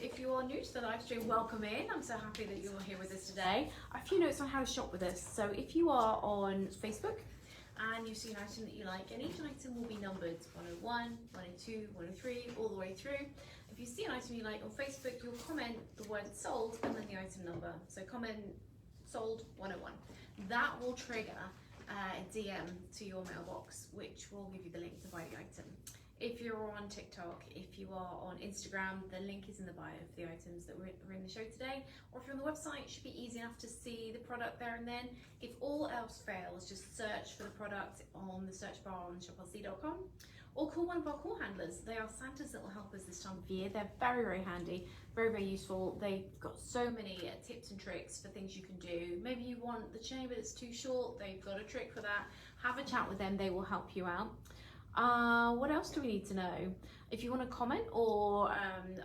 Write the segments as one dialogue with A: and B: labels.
A: If you are new to the live stream, welcome in. I'm so happy that you're here with us today. A few notes on how to shop with us. So if you are on Facebook and you see an item that you like, and each item will be numbered 101, 102, 103, all the way through. If you see an item you like on Facebook, you'll comment the word sold and then the item number. So comment sold 101. That will trigger a DM to your mailbox, which will give you the link to buy the item. If you're on TikTok, if you are on Instagram, the link is in the bio for the items that were in the show today. Or if you're on the website, it should be easy enough to see the product there and then. If all else fails, just search for the product on the search bar on shoplc.com or call one of our call handlers. They are Santas that will help us this time of year. They're very, very handy, very, very useful. They've got so many tips and tricks for things you can do. Maybe you want the chain but it's too short. They've got a trick for that. Have a chat with them. They will help you out. What else do we need to know? If you want to comment or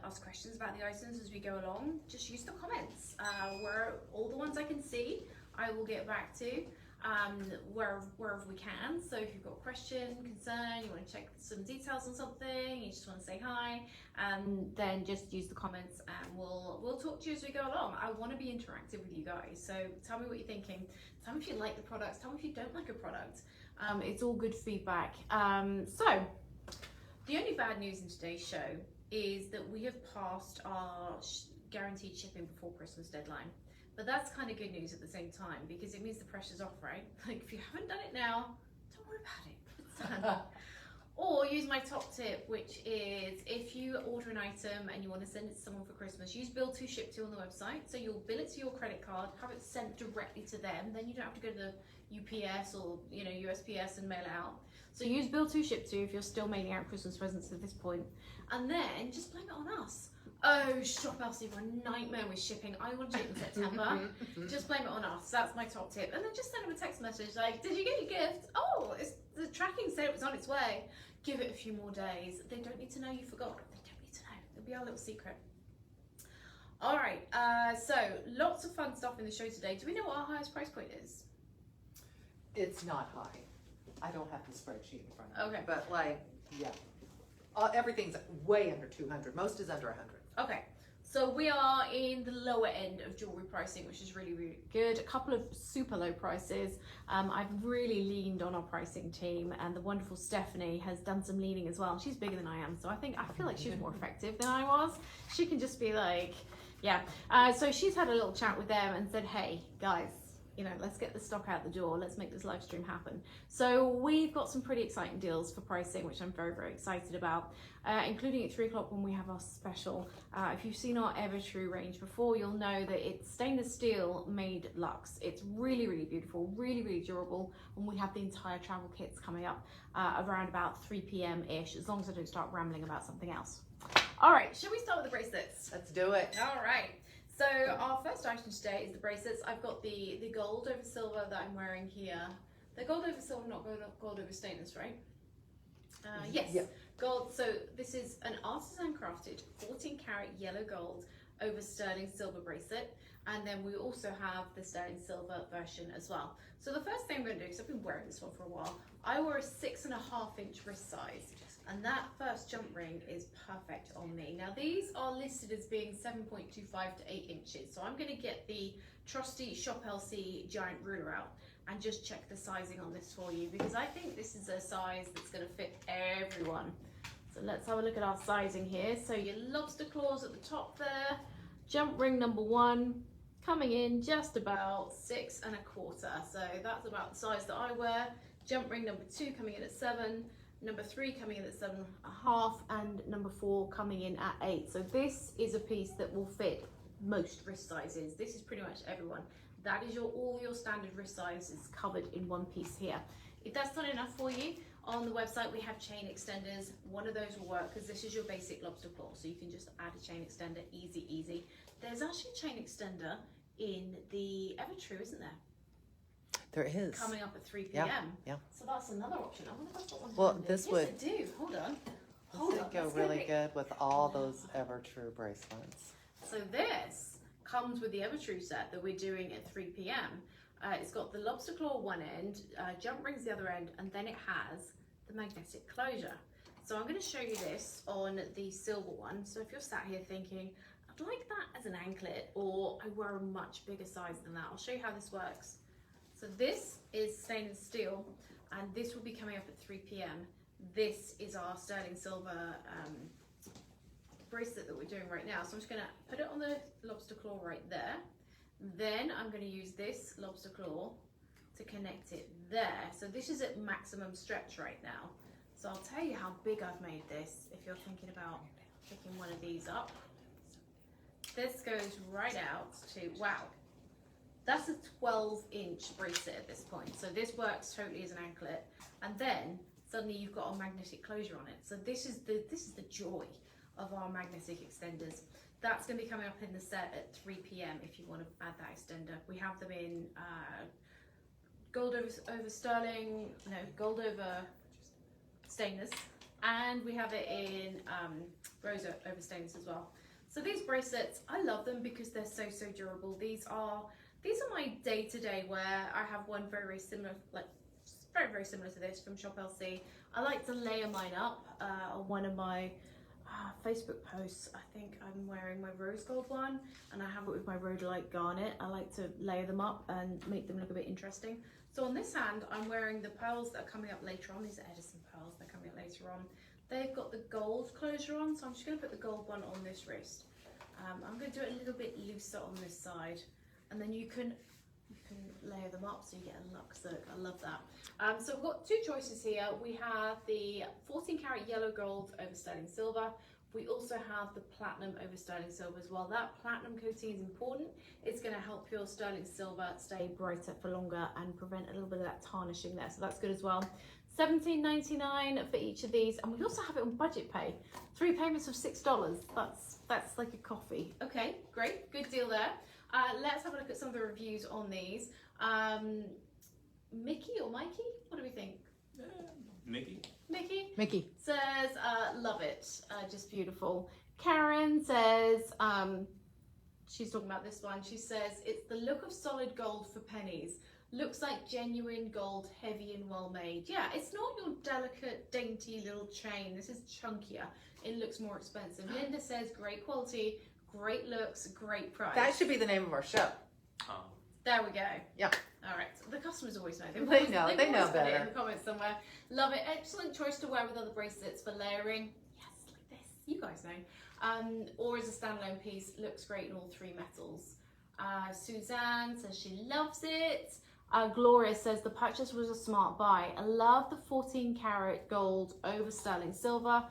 A: ask questions about the items as we go along, just use the comments. Where all the ones I can see, I will get back to wherever we can. So if you've got a question, concern, you want to check some details on something, you just want to say hi, then just use the comments and we'll talk to you as we go along. I want to be interactive with you guys, so tell me what you're thinking. Tell me if you like the products, tell me if you don't like a product. It's all good feedback. So the only bad news in today's show is that we have passed our guaranteed shipping before Christmas deadline. But that's kind of good news at the same time because it means the pressure's off, right? Like if you haven't done it now, don't worry about it. It's done. Or use my top tip, which is if you order an item and you want to send it to someone for Christmas, use bill to ship to on the website. So you'll bill it to your credit card, have it sent directly to them. Then you don't have to go to the UPS or USPS and mail it out. So use bill to ship to if you're still mailing out Christmas presents at this point. And then just blame it on us. Oh, ShopLC were a nightmare with shipping. I want to do it in September. Just blame it on us. That's my top tip. And then just send them a text message like, did you get your gift? Oh, the tracking said it was on its way. Give it a few more days. They don't need to know you forgot. They don't need to know. It'll be our little secret. All right, so lots of fun stuff in the show today. Do we know what our highest price point is?
B: It's not high. I don't have the spreadsheet in front of me.
A: Okay.
B: But like, yeah. Everything's way under 200. Most is under 100.
A: Okay, so we are in the lower end of jewelry pricing, which is really, really good. A couple of super low prices. I've really leaned on our pricing team, and the wonderful Stephanie has done some leaning as well. She's bigger than I am, so I feel like she's more effective than I was. She can just be like, yeah. So she's had a little chat with them and said, hey, guys, let's get the stock out the door. Let's make this live stream happen. So we've got some pretty exciting deals for pricing, which I'm very, very excited about, including at 3 o'clock when we have our special. If you've seen our Evertrue range before, you'll know that it's stainless steel made luxe. It's really, really beautiful, really, really durable. And we have the entire travel kits coming up around about 3 p.m.-ish, as long as I don't start rambling about something else. All right, shall we start with the bracelets?
B: Let's do it.
A: All right. So our first item today is the bracelets. I've got the gold over silver that I'm wearing here. The gold over silver, not gold over stainless, right? Yes, yeah. Gold. So this is an artisan crafted 14 karat yellow gold over sterling silver bracelet. And then we also have the sterling silver version as well. So the first thing I'm going to do, because I've been wearing this one for a while, I wore a 6.5 inch wrist size. And that first jump ring is perfect on me. Now these are listed as being 7.25 to 8 inches. So I'm going to get the trusty ShopLC giant ruler out and just check the sizing on this for you, because I think this is a size that's going to fit everyone. So let's have a look at our sizing here. So your lobster claws at the top there, jump ring number 1 coming in just about 6 1/4. So that's about the size that I wear. Jump ring number 2 coming in at 7. Number 3 coming in at 7.5, and number 4 coming in at 8. So this is a piece that will fit most wrist sizes. This is pretty much everyone. That is all your standard wrist sizes covered in one piece here. If that's not enough for you, on the website we have chain extenders. One of those will work because this is your basic lobster claw. So you can just add a chain extender, easy, easy. There's actually a chain extender in the Evertrue, isn't there?
B: There is.
A: Coming up at 3 p.m.
B: Yeah.
A: So that's another option. I wonder if I've got one.
B: Well,
A: handy.
B: this
A: yes,
B: would.
A: I do. Hold on.
B: This would go really good with all those Evertrue bracelets.
A: So this comes with the Evertrue set that we're doing at 3 p.m. It's got the lobster claw one end, jump rings the other end, and then it has the magnetic closure. So I'm going to show you this on the silver one. So if you're sat here thinking, I'd like that as an anklet, or I wear a much bigger size than that, I'll show you how this works. So this is stainless steel, and this will be coming up at 3 p.m. This is our sterling silver bracelet that we're doing right now. So I'm just going to put it on the lobster claw right there. Then I'm going to use this lobster claw to connect it there. So this is at maximum stretch right now. So I'll tell you how big I've made this if you're thinking about picking one of these up. This goes right out to, wow, that's a 12-inch bracelet at this point. So this works totally as an anklet. And then suddenly you've got a magnetic closure on it. So this is the joy of our magnetic extenders. That's going to be coming up in the set at 3 p.m. if you want to add that extender. We have them in gold over sterling, no, gold over stainless, and we have it in rose over stainless as well. So these bracelets, I love them because they're so durable. These are my day-to-day wear. I have one very similar, like very similar to this from Shop LC. I like to layer mine up on one of my Facebook posts. I think I'm wearing my rose gold one, and I have it with my rhodolite garnet. I like to layer them up and make them look a bit interesting. So on this hand, I'm wearing the pearls that are coming up later on. These are Edison pearls, they're coming up later on. They've got the gold closure on, so I'm just going to put the gold one on this wrist. I'm going to do it a little bit looser on this side, and then you can layer them up so you get a luxe look. I love that. So we've got two choices here. We have the 14 karat yellow gold over sterling silver. We also have the platinum over sterling silver as well. That platinum coating is important. It's going to help your sterling silver stay brighter for longer and prevent a little bit of that tarnishing there. So that's good as well. $17.99 for each of these, and we also have it on budget pay. 3 payments of $6. That's like a coffee. Okay, great, good deal there. Let's have a look at some of the reviews on these. Mickey or Mikey? What do we think? Mickey says, love it, just beautiful. Karen says, she's talking about this one. She says, it's the look of solid gold for pennies. Looks like genuine gold, heavy and well made. Yeah, it's not your delicate, dainty little chain. This is chunkier. It looks more expensive. Linda says, great quality, great looks, great price.
B: That should be the name of our show.
A: Oh. There we go.
B: Yeah.
A: All right. So the customers always know.
B: They know
A: put
B: better.
A: it in the comments somewhere. Love it. Excellent choice to wear with other bracelets for layering. Yes, like this. You guys know. Or as a standalone piece. Looks great in all three metals. Suzanne says she loves it. Gloria says the purchase was a smart buy. I love the 14 karat gold over sterling silver.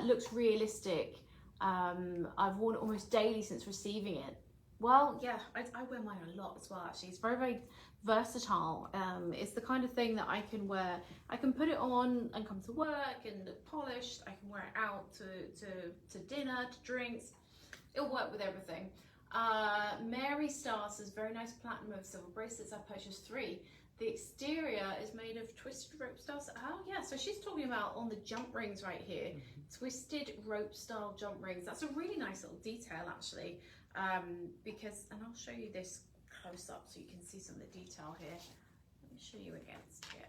A: Looks realistic. I've worn it almost daily since receiving it. Well, yeah, I wear mine a lot as well, actually. It's very versatile. It's the kind of thing that I can wear. I can put it on and come to work and look polished. I can wear it out to dinner, to drinks. It'll work with everything. Mary Star says, very nice platinum over silver bracelets. I purchased 3. The exterior is made of twisted rope stars. Oh yeah, so she's talking about on the jump rings right here. Twisted rope style jump rings. That's a really nice little detail, actually. Because, and I'll show you this close up so you can see some of the detail here. Let me show you against here.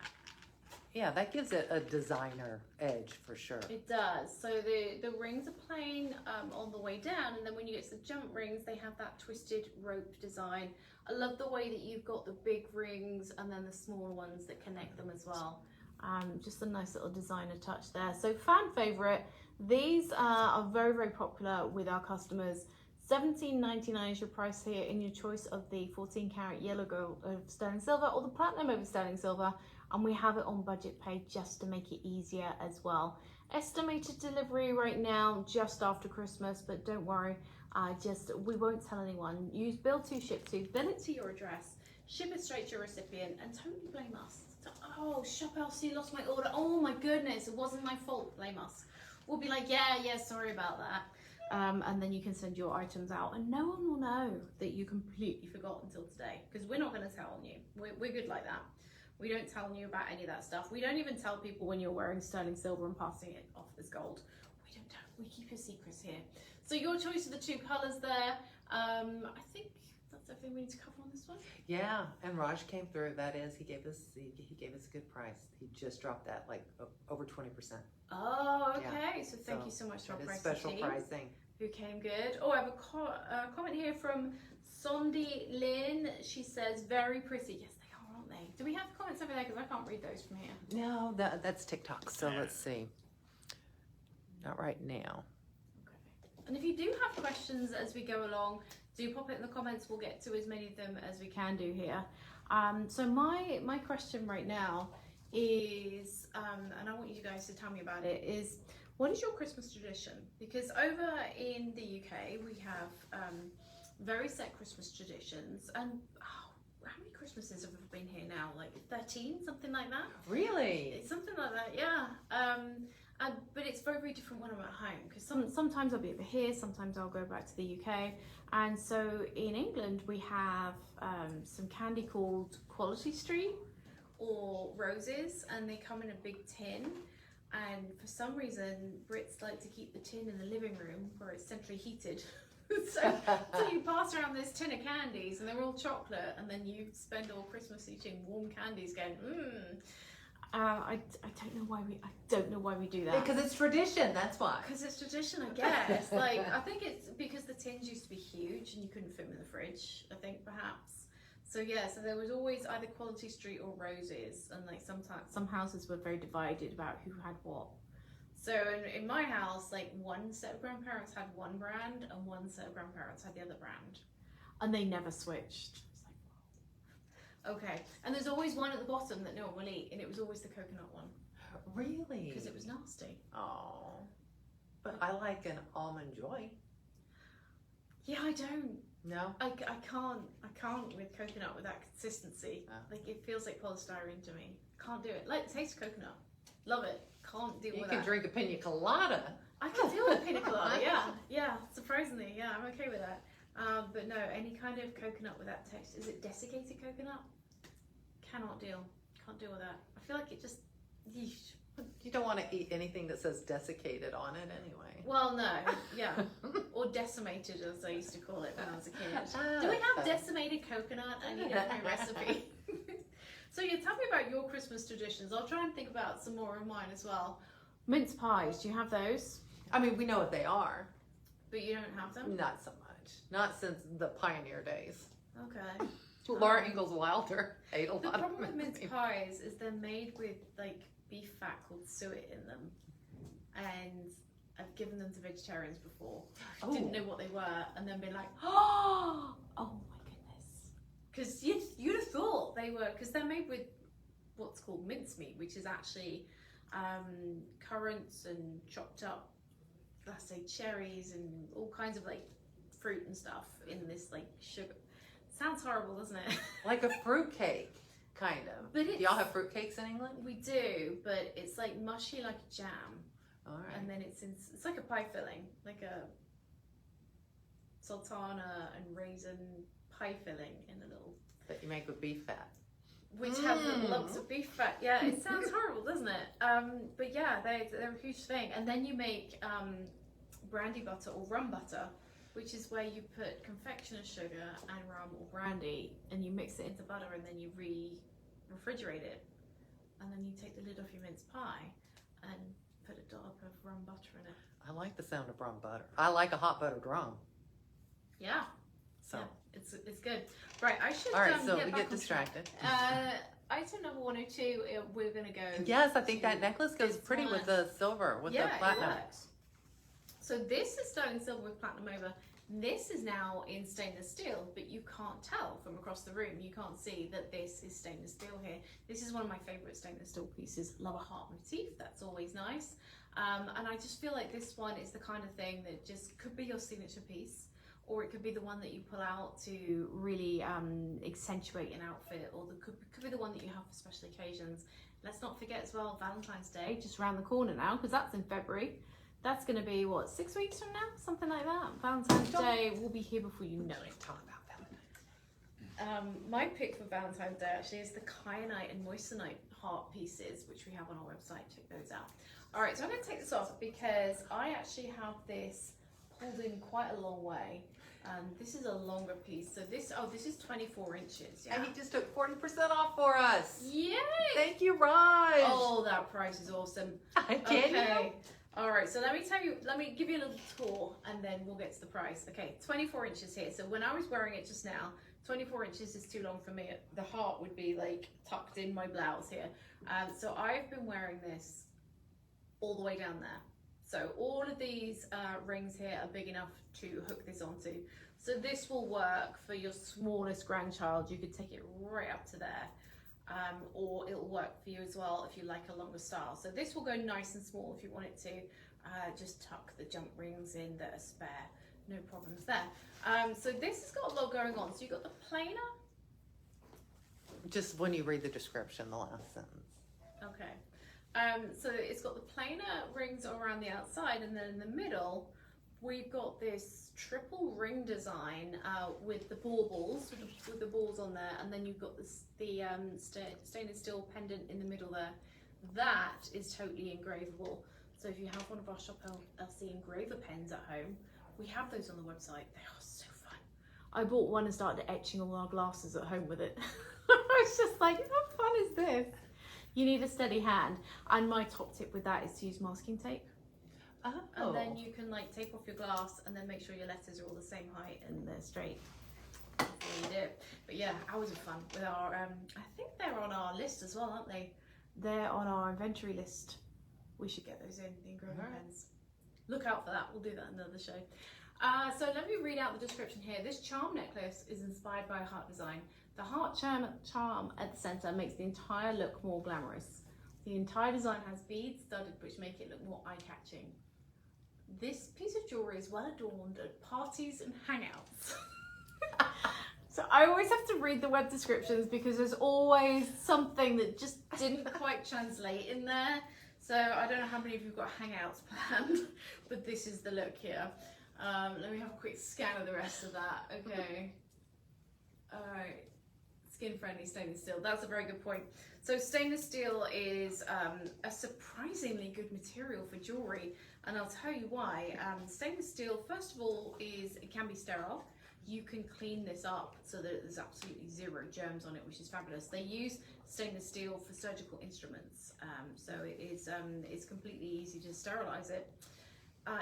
B: Yeah, that gives it a designer edge for sure.
A: It does. So the rings are plain on the way down, and then when you get to the jump rings, they have that twisted rope design. I love the way that you've got the big rings and then the smaller ones that connect them as well. Just a nice little designer touch there. So fan favorite. These are very popular with our customers. $17.99 is your price here in your choice of the 14 karat yellow gold over sterling silver or the platinum over sterling silver, and we have it on budget pay just to make it easier as well. Estimated delivery right now just after Christmas, but don't worry, we won't tell anyone. Use bill to ship to, bill it to your address, ship it straight to your recipient, and totally blame us. Oh, Shop LC lost my order. Oh my goodness, it wasn't my fault. Blame us. We'll be like, yeah, sorry about that. And then you can send your items out, and no one will know that you completely forgot until today, because we're not going to tell on you. We're good like that. We don't tell you about any of that stuff. We don't even tell people when you're wearing sterling silver and passing it off as gold. We keep your secrets here. So your choice of the 2 colors there. I think that's everything we need to cover on this one.
B: Yeah, and Raj came through. That is, he gave us a good price. He just dropped that like over 20%.
A: Oh, okay.
B: Yeah.
A: So thank you so much to our
B: That is
A: pricing
B: special
A: team
B: pricing.
A: who came good. Oh, I have a comment here from Sondi Lynn. She says, very pretty. Yes, they are, aren't they? Do we have comments over there? Because I can't read those from here.
B: No, that's TikTok. So let's see. Not right now.
A: Okay. And if you do have questions as we go along, do pop it in the comments. We'll get to as many of them as we can do here. So my question right now is, and I want you guys to tell me about it, is what is your Christmas tradition? Because over in the UK, we have very set Christmas traditions. And how many Christmases have we been here now? Like 13, something like that?
B: Really?
A: It's something like that, yeah. But it's very, very different when I'm at home, because sometimes I'll be over here, sometimes I'll go back to the UK. And so in England, we have some candy called Quality Street or Roses, and they come in a big tin. And for some reason, Brits like to keep the tin in the living room where it's centrally heated. so you pass around this tin of candies, and they're all chocolate, and then you spend all Christmas eating warm candies going, I don't know why we do that.
B: Because it's tradition, that's why.
A: Because it's tradition, I guess. Like, I think it's because the tins used to be huge and you couldn't fit them in the fridge, I think, perhaps. So yeah, so there was always either Quality Street or Roses, and like sometimes some houses were very divided about who had what. So in my house, like one set of grandparents had one brand and one set of grandparents had the other brand. And they never switched. Okay, and there's always one at the bottom that no one will eat, and it was always the coconut one.
B: Really?
A: Because it was nasty.
B: Oh. But I like an almond joy.
A: Yeah, I don't.
B: No?
A: I can't with coconut with that consistency.
B: Oh.
A: Like, it feels like polystyrene to me. Can't do it. Like the taste of coconut. Love it. Can't deal
B: You
A: with
B: can
A: that.
B: drink a pina colada.
A: I can deal with pina colada, yeah. Yeah, surprisingly, yeah, I'm okay with that. But no, any kind of coconut with that taste. Is it desiccated coconut? Cannot deal. Can't deal with that. I feel like it just, yeesh.
B: You don't want to eat anything that says desiccated on it anyway.
A: Well, no, yeah. Or decimated, as I used to call it when I was a kid. Do we have decimated coconut? I need a new recipe. So yeah, tell me about your Christmas traditions. I'll try and think about some more of mine as well. Mince pies, do you have those?
B: I mean, we know what they are.
A: But you don't have them?
B: Not so much. Not since the pioneer days.
A: Okay.
B: Laura Ingalls Wilder ate a lot
A: The
B: of
A: problem with mince
B: pies.
A: pies is they're made with like beef fat called suet in them. And I've given them to vegetarians before.
B: Oh.
A: Didn't know what they were, and then been like, oh my goodness. Because you'd have thought they were, because they're made with what's called mincemeat, which is actually currants and chopped up, let's say cherries and all kinds of like fruit and stuff in this like sugar. Sounds horrible, doesn't it?
B: Like a fruit cake, kind of.
A: But
B: Do y'all have fruit cakes in England?
A: We do, but it's like mushy like a jam.
B: All right.
A: And then it's like a pie filling, like a sultana and raisin pie filling in a little.
B: That you make with beef fat.
A: Which have lumps of beef fat. Yeah, it sounds horrible, doesn't it? But yeah, they're a huge thing. And then you make brandy butter or rum butter, which is where you put confectioner's sugar and rum or brandy, and you mix it into butter, and then you refrigerate it, and then you take the lid off your mince pie and put a dollop of rum butter in it.
B: I like the sound of rum butter. I like a hot buttered rum.
A: Yeah.
B: So.
A: Yeah, it's good. Right, I should.
B: All right, so
A: get
B: we
A: back
B: get
A: on track.
B: distracted.
A: Item number 102. We're gonna go.
B: Yes, I think that necklace goes
A: this
B: pretty with
A: one.
B: the silver, with the platinum.
A: It works. So this is sterling silver with platinum over. This is now in stainless steel, but you can't tell from across the room. You can't see that this is stainless steel here. This is one of my favorite stainless steel pieces. Love a heart motif. That's always nice. And I just feel like this one is the kind of thing that just could be your signature piece, or it could be the one that you pull out to really accentuate an outfit, or could be the one that you have for special occasions. Let's not forget as well, Valentine's Day, just around the corner now, because that's in February. That's going to be, what, 6 weeks from now? Something like that. Valentine's Day will be here before you know it.
B: Talk about Valentine's.
A: My pick for Valentine's Day actually is the kyanite and moissanite heart pieces, which we have on our website. Check those out. All right, so I'm going to take this off because I actually have this pulled in quite a long way. This is a longer piece. So this is 24 inches. Yeah.
B: And he just took 40% off for us.
A: Yay!
B: Thank you, Raj.
A: Oh, that price is awesome.
B: Okay.
A: All right, so let me give you a little tour and then we'll get to the price. Okay, 24 inches here. So when I was wearing it just now, 24 inches is too long for me. The heart would be like tucked in my blouse here. So I've been wearing this all the way down there. So all of these rings here are big enough to hook this onto. So this will work for your smallest grandchild. You could take it right up to there. Or it'll work for you as well if you like a longer style. So this will go nice and small if you want it to. Just tuck the jump rings in that are spare. No problems there. So this has got a lot going on. So you've got the plainer.
B: Just when you read the description, the last sentence.
A: Okay. So it's got the plainer rings around the outside, and then in the middle, we've got this triple ring design with the baubles, with the balls on there, and then you've got the stainless steel pendant in the middle there. That is totally engravable. So if you have one of our Shop LC engraver pens at home, we have those on the website. They are so fun. I bought one and started etching all our glasses at home with it. I was just like, how fun is this? You need a steady hand. And my top tip with that is to use masking tape.
B: Oh.
A: And then you can like tape off your glass and then make sure your letters are all the same height and they're straight. That's all you do. But yeah, hours of fun with our, I think they're on our list as well, aren't they? They're on our inventory list. We should get those in, the engraving pens. Look out for that, we'll do that in another show. So let me read out the description here. This charm necklace is inspired by a heart design. The heart charm at the center makes the entire look more glamorous. The entire design has beads studded which make it look more eye-catching. This piece of jewelry is well adorned at parties and hangouts. So I always have to read the web descriptions because there's always something that just didn't quite translate in there. So I don't know how many of you have got hangouts planned, but this is the look here. Let me have a quick scan of the rest of that. Okay. All right. Skin friendly stainless steel. That's a very good point. So stainless steel is a surprisingly good material for jewelry, and I'll tell you why. Stainless steel, first of all, it can be sterile. You can clean this up so that there's absolutely zero germs on it, which is fabulous. They use stainless steel for surgical instruments, so it's completely easy to sterilize it.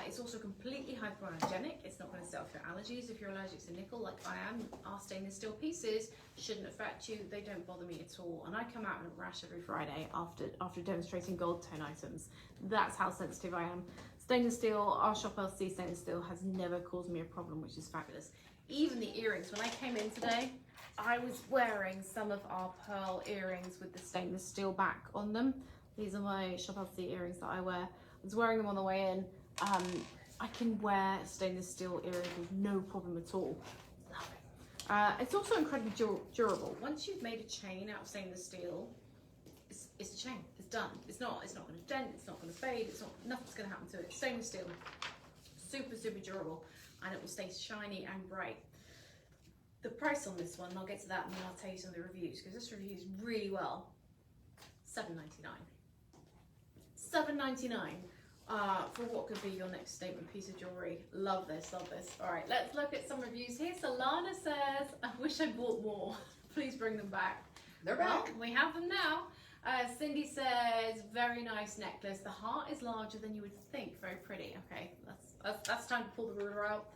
A: It's also completely hypoallergenic. It's not going to set off your allergies if you're allergic to nickel, like I am. Our stainless steel pieces shouldn't affect you. They don't bother me at all. And I come out in a rash every Friday after demonstrating gold tone items. That's how sensitive I am. Stainless steel, our Shop LC stainless steel has never caused me a problem, which is fabulous. Even the earrings. When I came in today, I was wearing some of our pearl earrings with the stainless steel back on them. These are my Shop LC earrings that I wear. I was wearing them on the way in. I can wear stainless steel earrings with no problem at all. Love it. It's also incredibly durable. Once you've made a chain out of stainless steel, it's a chain. It's done. It's not going to dent. It's not going to fade. Nothing's going to happen to it. Stainless steel, super durable, and it will stay shiny and bright. The price on this one, I'll get to that, and then I'll tell you some of the reviews because this reviews really well. $7.99. $7.99. For what could be your next statement piece of jewelry. Love this, love this. All right, let's look at some reviews here. Solana says, I wish I bought more. Please bring them back.
B: They're back.
A: Well, we have them now. Cindy says, very nice necklace. The heart is larger than you would think. Very pretty. Okay, that's time to pull the ruler out.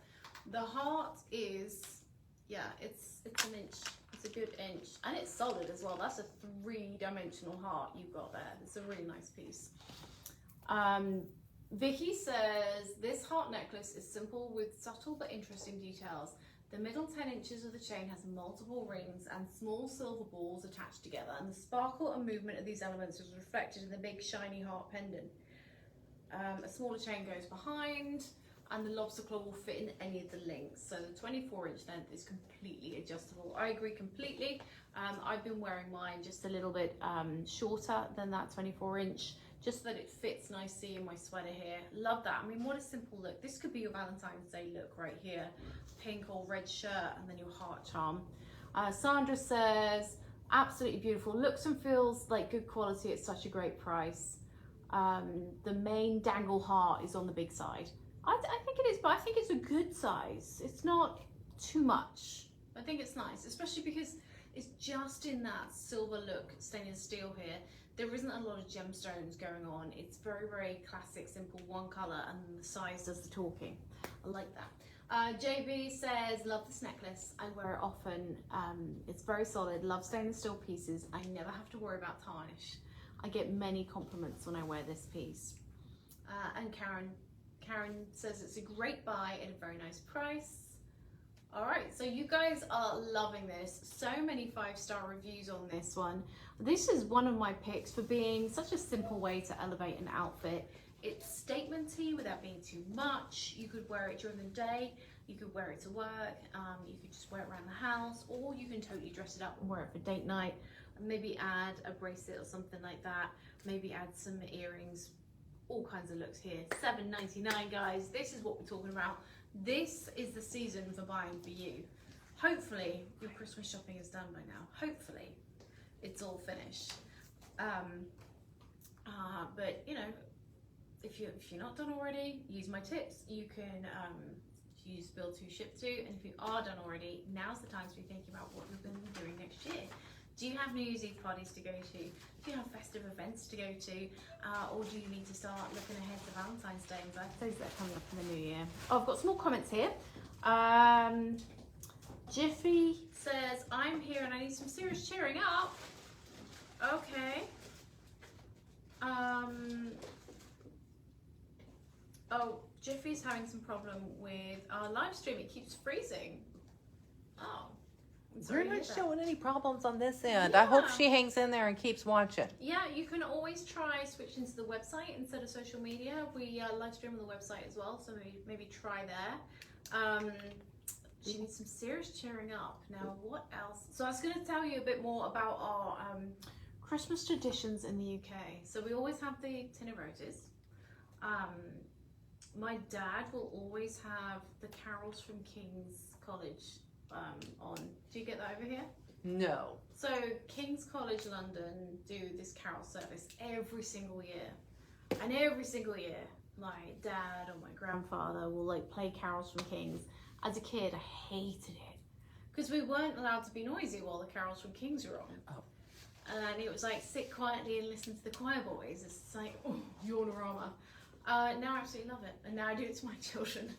A: The heart is, yeah, it's an inch. It's a good inch. And it's solid as well. That's a 3-dimensional heart you've got there. It's a really nice piece. Vicky says, this heart necklace is simple with subtle but interesting details. The middle 10 inches of the chain has multiple rings and small silver balls attached together, and the sparkle and movement of these elements is reflected in the big shiny heart pendant. A smaller chain goes behind, and the lobster claw will fit in any of the links. So the 24-inch length is completely adjustable. I agree completely. I've been wearing mine just a little bit shorter than that 24-inch. Just so that it fits nicely in my sweater here. Love that. I mean, what a simple look. This could be your Valentine's Day look right here. Pink or red shirt and then your heart charm. Sandra says, absolutely beautiful. Looks and feels like good quality at such a great price. The main dangle heart is on the big side. I think it is, but I think it's a good size. It's not too much. I think it's nice, especially because it's just in that silver look, stainless steel here. There isn't a lot of gemstones going on. It's very, very classic, simple, one color, and the size does the talking. I like that. JB says, love this necklace. I wear it often. It's very solid. Love stainless steel pieces. I never have to worry about tarnish. I get many compliments when I wear this piece. And Karen says it's a great buy at a very nice price. All right, so you guys are loving this. So many 5-star reviews on this one. This is one of my picks for being such a simple way to elevate an outfit. It's statement-y without being too much. You could wear it during the day. You could wear it to work. You could just wear it around the house, or you can totally dress it up and wear it for date night. And maybe add a bracelet or something like that. Maybe add some earrings. All kinds of looks here. $7.99, guys. This is what we're talking about. This is the season for buying for you. Hopefully your Christmas shopping is done by now. Hopefully it's all finished. But you know, if you're not done already, use my tips. You can use Build to Ship to, and if you are done already, now's the time to be thinking about what you're going to be doing next year. Do you have New Year's Eve parties to go to? Do you have festive events to go to? Or do you need to start looking ahead to Valentine's Day and birthdays that are coming up in the new year? Oh, I've got some more comments here. Jiffy says, I'm here and I need some serious cheering up. Okay. Oh, Jiffy's having some problem with our live stream. It keeps freezing. Oh.
B: We're not showing any problems on this end.
A: Yeah.
B: I hope she hangs in there and keeps watching.
A: Yeah, you can always try switching to the website instead of social media. We live stream on the website as well, so maybe try there. She needs some serious cheering up. Now, what else? So I was going to tell you a bit more about our Christmas traditions in the UK. So we always have the Tin of Roses. My dad will always have the carols from King's College on. Do you get that over here?
B: No.
A: So King's College London do this carol service every single year, and every single year my dad or my grandfather will like play carols from King's. As a kid I hated it because we weren't allowed to be noisy while the carols from King's were on.
B: Oh.
A: And it was like sit quietly and listen to the choir boys. It's like, oh, yawnorama. Now I absolutely love it, and now I do it to my children.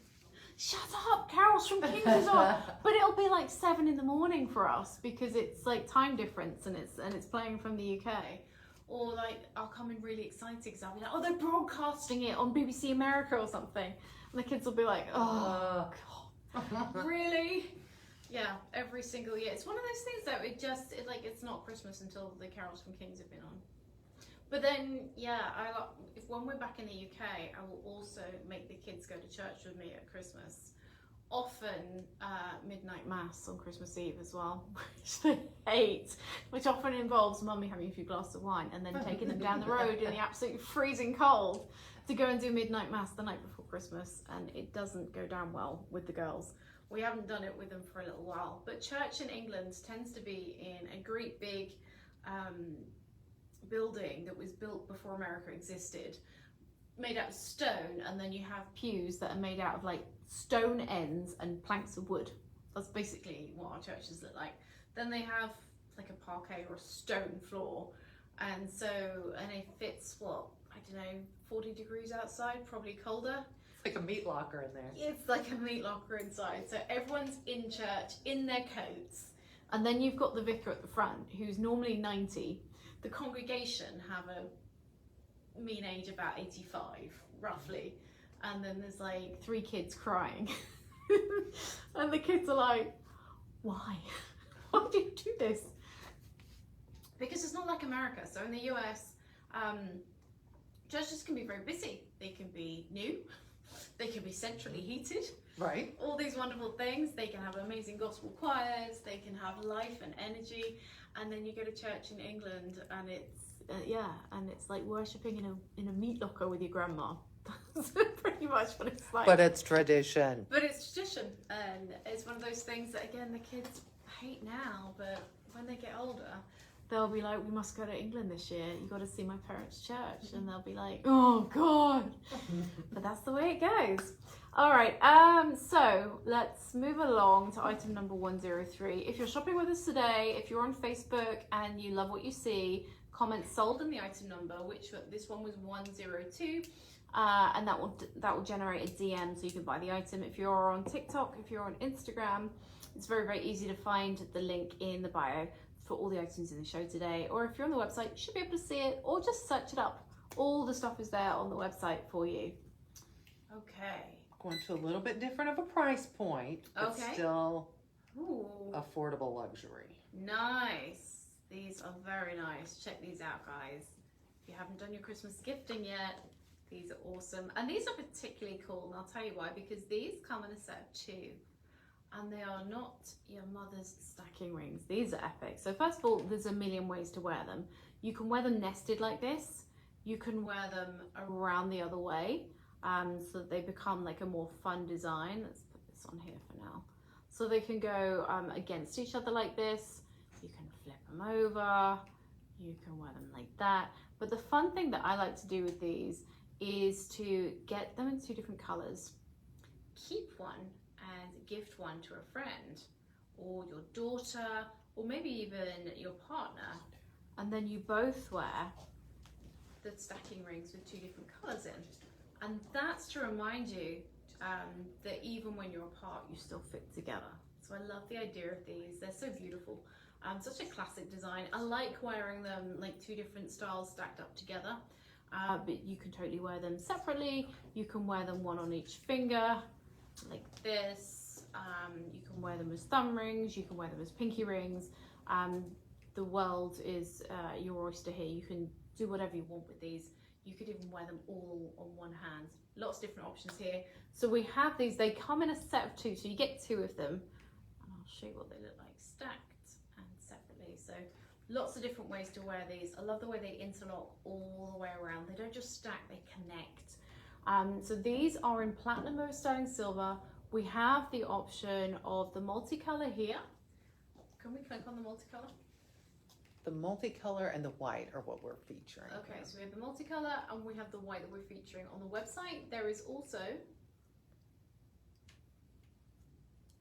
A: Shut up, carols from King's is on. But it'll be like 7 in the morning for us because it's like time difference and it's playing from the UK. Or like I'll come in really excited because I'll be like, oh, they're broadcasting it on BBC America or something, and the kids will be like, oh God, really? Yeah, every single year. It's one of those things though. It's not Christmas until the carols from King's have been on. But then, yeah, when we're back in the UK, I will also make the kids go to church with me at Christmas. Often midnight mass on Christmas Eve as well, which they hate, which often involves mummy having a few glasses of wine and then taking them down the road in the absolute freezing cold to go and do midnight mass the night before Christmas, and it doesn't go down well with the girls. We haven't done it with them for a little while, but church in England tends to be in a great big building that was built before America existed, made out of stone, and then you have pews that are made out of like stone ends and planks of wood. That's basically what our churches look like. Then they have like a parquet or a stone floor, and it fits what, I don't know, 40 degrees outside, probably colder.
B: It's like a meat locker in there.
A: It's like a meat locker inside. So everyone's in church in their coats, and then you've got the vicar at the front who's normally 90. The congregation have a mean age about 85, roughly. And then there's like 3 kids crying. And the kids are like, why? Why do you do this? Because it's not like America. So in the US, churches can be very busy. They can be new. They can be centrally heated.
B: Right.
A: All these wonderful things. They can have amazing gospel choirs. They can have life and energy. And then you go to church in England, and it's and it's like worshipping in a meat locker with your grandma. That's pretty much what it's like.
B: But it's tradition.
A: But it's tradition, and it's one of those things that again the kids hate now, but when they get older, they'll be like, "We must go to England this year. You got to see my parents' church," and they'll be like, "Oh God!" But that's the way it goes. All right, so let's move along to item number 103. If you're shopping with us today, if you're on Facebook and you love what you see, comment sold in the item number, which this one was 102, and that will generate a DM so you can buy the item. If you're on TikTok, if you're on Instagram, it's very, very easy to find the link in the bio for all the items in the show today. Or if you're on the website, you should be able to see it, or just search it up. All the stuff is there on the website for you. Okay.
B: Going to a little bit different of a price point, but
A: Okay.
B: still
A: Ooh,
B: affordable luxury.
A: nice. These are very nice. Check these out, guys. If you haven't done your Christmas gifting yet, these are awesome. And these are particularly cool, and I'll tell you why, because these come in a set of 2. And they are not your mother's stacking rings. These are epic. So first of all, there's a million ways to wear them. You can wear them nested like this. You can wear them around the other way. So that they become like a more fun design. Let's put this on here for now. So they can go against each other like this. You can flip them over. You can wear them like that. But the fun thing that I like to do with these is to get them in 2 different colors. Keep one and gift one to a friend or your daughter or maybe even your partner. And then you both wear the stacking rings with 2 different colors in. And that's to remind you that even when you're apart, you still fit together. So I love the idea of these. They're so beautiful. Such a classic design. I like wearing them like 2 different styles stacked up together. But you can totally wear them separately. You can wear them one on each finger, like this. You can wear them as thumb rings. You can wear them as pinky rings. The world is your oyster here. You can do whatever you want with these. You could even wear them all on one hand. Lots of different options here. So we have these, they come in a set of 2, so you get 2 of them. And I'll show you what they look like stacked and separately. So lots of different ways to wear these. I love the way they interlock all the way around. They don't just stack, they connect. So these are in platinum over sterling silver. We have the option of the multicolor here. Can we click on the multicolor?
B: The multicolor and the white are what we're featuring.
A: Okay,
B: here.
A: so we have the multicolor and we have the white that we're featuring on the website. There is also...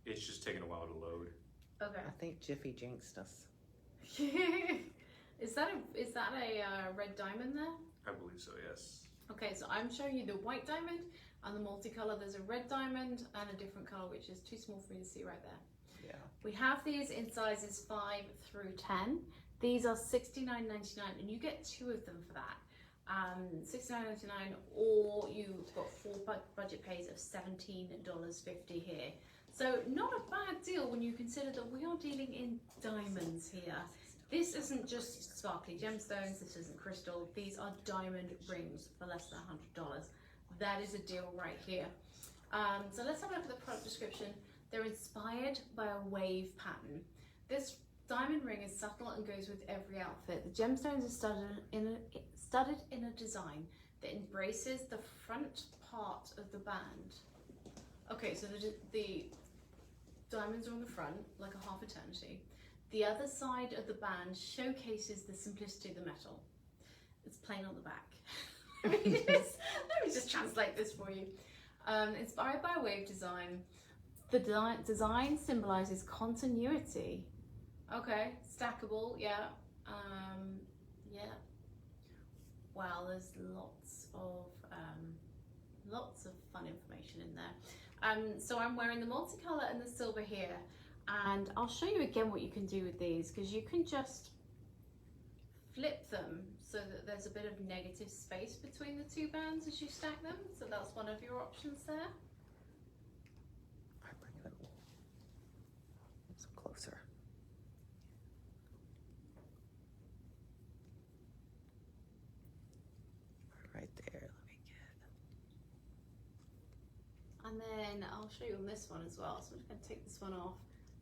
C: It's just taking a while to load.
A: Okay.
B: I think Jiffy jinxed us.
A: Is that a red diamond there?
C: I believe so, yes.
A: Okay, so I'm showing you the white diamond and the multicolor. There's a red diamond and a different color, which is too small for me to see right there.
B: Yeah.
A: We have these in sizes 5 through 10. These are $69.99 and you get 2 of them for that. $69.99, or you've got 4 budget pays of $17.50 here. So not a bad deal when you consider that we are dealing in diamonds here. This isn't just sparkly gemstones, this isn't crystal, these are diamond rings for less than $100. That is a deal right here. So let's have a look at the product description. They're inspired by a wave pattern. This diamond ring is subtle and goes with every outfit. The gemstones are studded in a design that embraces the front part of the band. Okay, so the diamonds are on the front, like a half eternity. The other side of the band showcases the simplicity of the metal. It's plain on the back. let me just translate this for you. Inspired by a wave design, the design symbolizes continuity. Okay, stackable, yeah. Yeah. Wow, there's lots of fun information in there. So I'm wearing the multicolor and the silver here, and I'll show you again what you can do with these, because you can just flip them so that there's a bit of negative space between the 2 bands as you stack them. So that's one of your options there.
B: I bring it some closer. Right there, let me get.
A: And then I'll show you on this one as well. So I'm just going to take this one off.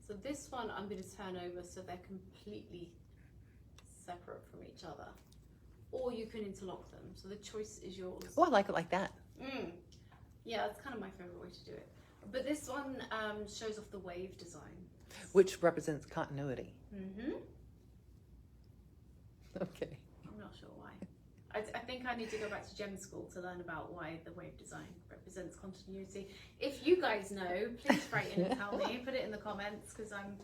A: So this one I'm going to turn over so they're completely separate from each other. Or you can interlock them. So the choice is yours.
B: Oh, I like it like that.
A: Yeah, that's kind of my favorite way to do it. But this one shows off the wave design.
B: Which represents continuity.
A: Mm-hmm.
B: Okay.
A: I'm not sure why. I think I need to go back to gem school to learn about why the wave design represents continuity. If you guys know, please write in and tell me. Put it in the comments because I'm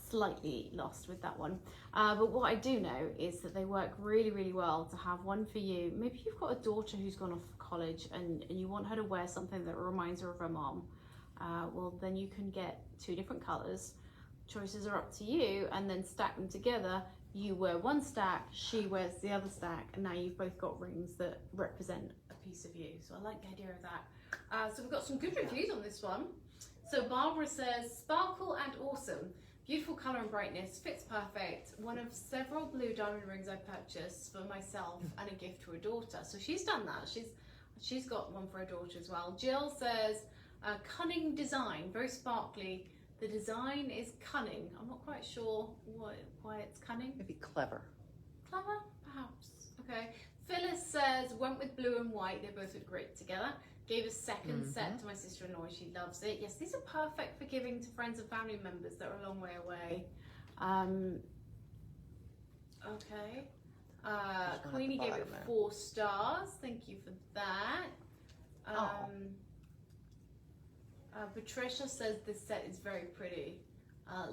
A: slightly lost with that one. But what I do know is that they work really, really well to have one for you. Maybe you've got a daughter who's gone off to college and you want her to wear something that reminds her of her mom. Well, then you can get 2 different colours. Choices are up to you, and then stack them together. You wear one stack, she wears the other stack, and now you've both got rings that represent a piece of you. So I like the idea of that. So we've got some good reviews on this one. So Barbara says, sparkle and awesome. Beautiful colour and brightness, fits perfect. One of several blue diamond rings I purchased for myself and a gift to a daughter. So she's done that. She's got one for her daughter as well. Jill says, cunning design, very sparkly. The design is cunning. I'm not quite sure why it's cunning.
B: Maybe clever.
A: Clever, perhaps. Okay. Phyllis says, went with blue and white. They both look great together. Gave a second set to my sister-in-law. She loves it. Yes, these are perfect for giving to friends and family members that are a long way away. Okay. Queenie gave it 4 stars. Thank you for that. Patricia says this set is very pretty.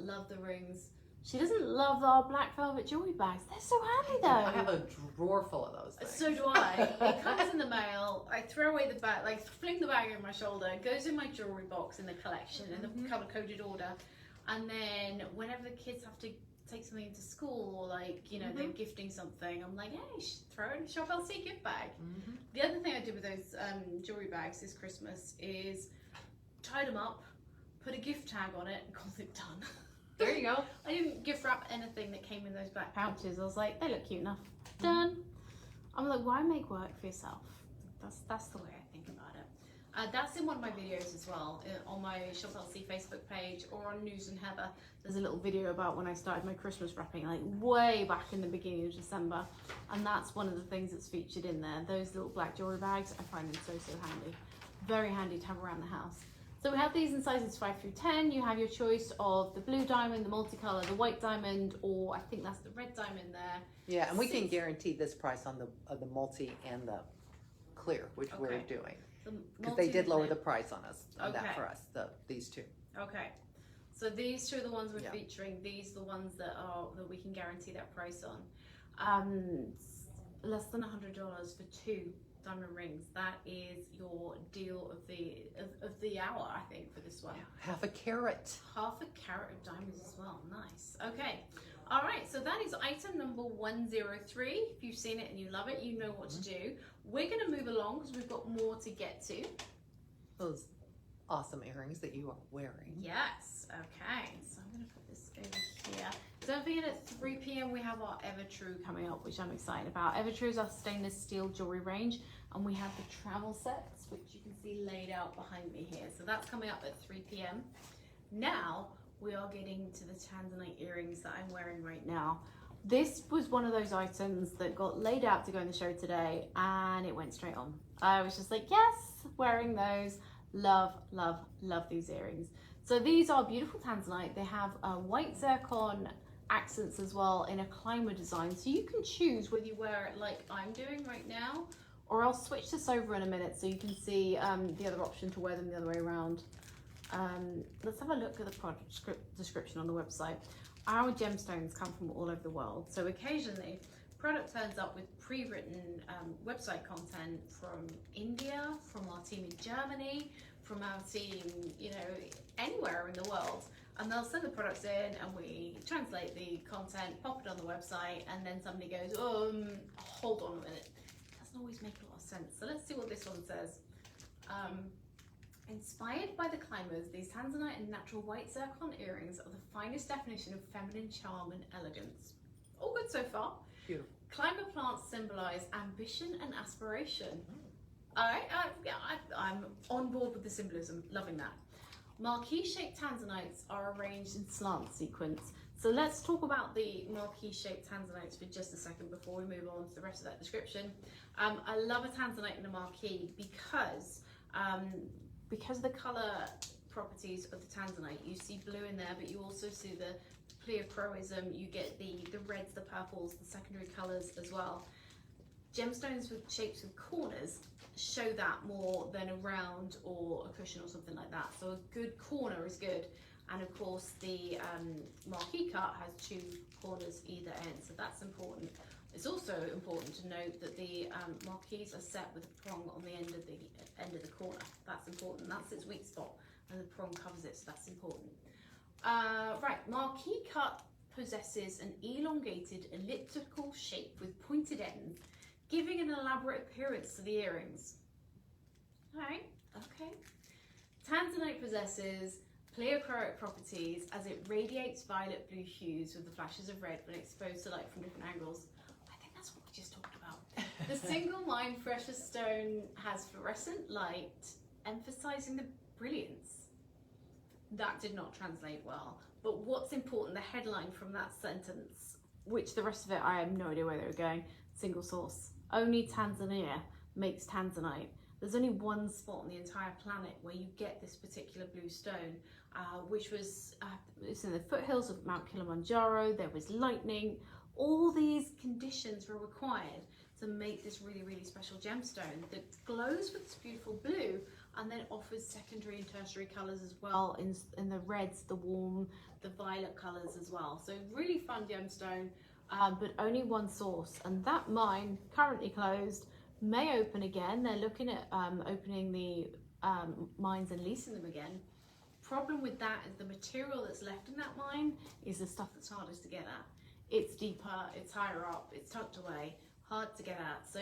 A: Love the rings. She doesn't love our black velvet jewelry bags. They're so handy though.
B: I have a drawer full of those things.
A: So do I. It comes in the mail. I throw away the bag, like fling the bag over my shoulder. It goes in my jewelry box in the collection in the color coded order. And then whenever the kids have to take something into school or like, you know, they're gifting something, I'm like, hey, throw it in a Shop LC gift bag. The other thing I did with those jewelry bags this Christmas is tied them up, put a gift tag on it, and called it done. There you go. I didn't gift wrap anything that came in those black pouches. I was like, they look cute enough. Done. I'm like, why make work for yourself? That's the way I think about it. That's in one of my videos as well, on my Shop LC Facebook page or on News and Heather. There's a little video about when I started my Christmas wrapping, like way back in the beginning of December. And that's one of the things that's featured in there. Those little black jewelry bags, I find them so handy. Very handy to have around the house. So we have these in sizes 5 through 10. You have your choice of the blue diamond, the multicolor, the white diamond, or I think that's the red diamond there.
B: Yeah, and we can guarantee this price on the multi and the clear, which we're doing. Because they did lower the price on us, on that for us, these 2.
A: Okay. So these 2 are the ones we're featuring. These are the ones that we can guarantee that price on. Less than $100 for 2 diamond rings. That is your deal of the hour, I think, for this one.
B: Half a carat.
A: Half a carat of diamonds as well. Nice. Okay. All right. So that is item number 103. If you've seen it and you love it, you know what to do. We're going to move along because we've got more to get to.
B: Those awesome earrings that you are wearing.
A: Yes. Okay. So I'm going to put this over here. Don't forget at 3 p.m. we have our Ever True coming up, which I'm excited about. Ever True is our stainless steel jewelry range, and we have the travel sets, which you can see laid out behind me here. So that's coming up at 3 p.m. Now we are getting to the tanzanite earrings that I'm wearing right now. This was one of those items that got laid out to go in the show today, and it went straight on. I was just like, yes, wearing those. Love, love, love these earrings. So these are beautiful tanzanite. They have a white zircon accents as well in a climber design, so you can choose whether you wear it like I'm doing right now, or I'll switch this over in a minute so you can see the other option to wear them the other way around. Let's have a look at the product description on the website. Our gemstones come from all over the world, so occasionally product turns up with pre-written website content from India, from our team in Germany, from our team, you know, anywhere in the world. And they'll send the products in and we translate the content, pop it on the website, and then somebody goes, hold on a minute. It doesn't always make a lot of sense. So let's see what this one says. Inspired by the climbers, these tanzanite and natural white zircon earrings are the finest definition of feminine charm and elegance. All good so far.
B: Beautiful.
A: Climber plants symbolize ambition and aspiration. All right, I'm on board with the symbolism, loving that. Marquee-shaped tanzanites are arranged in slant sequence. So let's talk about the marquee-shaped tanzanites for just a second before we move on to the rest of that description. I love a tanzanite in a marquee because of the color properties of the tanzanite. You see blue in there, but you also see the pleochroism. You get the reds, the purples, the secondary colors as well. gemstones with shapes with corners show that more than a round or a cushion or something like that. So a good corner is good. And of course the marquee cut has 2 corners either end, so that's important. It's also important to note that the marquees are set with a prong on the end of the corner. That's important. That's its weak spot, and the prong covers it, so that's important. Right, marquee cut possesses an elongated elliptical shape with pointed ends, giving an elaborate appearance to the earrings. Alright, okay. Tanzanite possesses pleochroic properties as it radiates violet blue hues with the flashes of red when exposed to light from different angles. I think that's what we just talked about. The single mined precious stone has fluorescent light, emphasizing the brilliance. That did not translate well. But what's important, the headline from that sentence, which the rest of it, I have no idea where they were going. Single source. Only Tanzania makes tanzanite. There's only one spot on the entire planet where you get this particular blue stone, which was it's in the foothills of Mount Kilimanjaro. There was lightning. All these conditions were required to make this really, really special gemstone that glows with this beautiful blue and then offers secondary and tertiary colours as well in the reds, the warm, the violet colours as well. So really fun gemstone, but only one source, and that mine currently closed. May open again. They're looking at opening the mines and leasing them again. Problem with that is the material that's left in that mine is the stuff that's hardest to get at. It's deeper, it's higher up, it's tucked away, hard to get at. So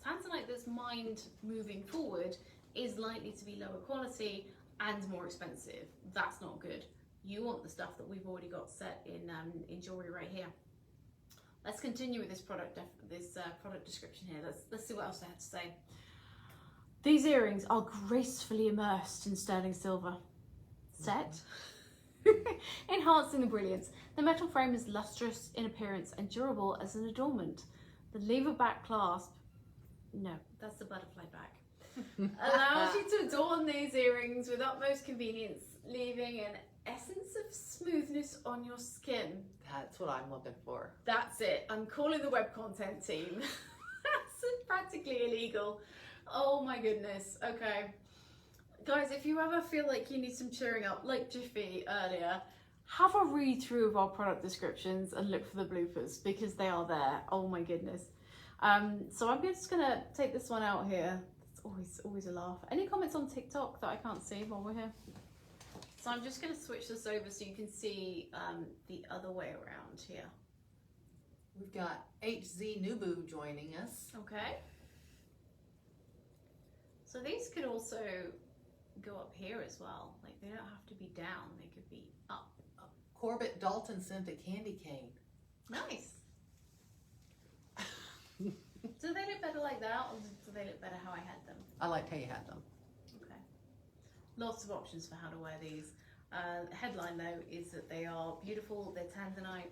A: tanzanite that's mined moving forward is likely to be lower quality and more expensive. That's not good. You want the stuff that we've already got set in jewelry right here. Let's continue with this product description here. Let's see what else they have to say. These earrings are gracefully immersed in sterling silver. Set. Enhancing the brilliance. The metal frame is lustrous in appearance and durable as an adornment. The lever back clasp, no, that's the butterfly back, allows you to adorn these earrings with utmost convenience, leaving an essence of smoothness on your skin.
B: That's what I'm looking for.
A: That's it. I'm calling the web content team. That's practically illegal. Oh my goodness. Okay. Guys, if you ever feel like you need some cheering up, like Jiffy earlier, have a read through of our product descriptions and look for the bloopers because they are there. Oh my goodness. So I'm just gonna take this one out here. It's always a laugh. Any comments on TikTok that I can't see while we're here? So I'm just gonna switch this over so you can see the other way around here.
B: We've got HZ Nubu joining us.
A: Okay. So these could also go up here as well. Like they don't have to be down, they could be up.
B: Corbett Dalton sent a candy cane.
A: Nice. Do they look better like that, or do they look better how I had them?
B: I liked how you had them.
A: Okay. Lots of options for how to wear these. Headline though is that they are beautiful, they're tanzanite,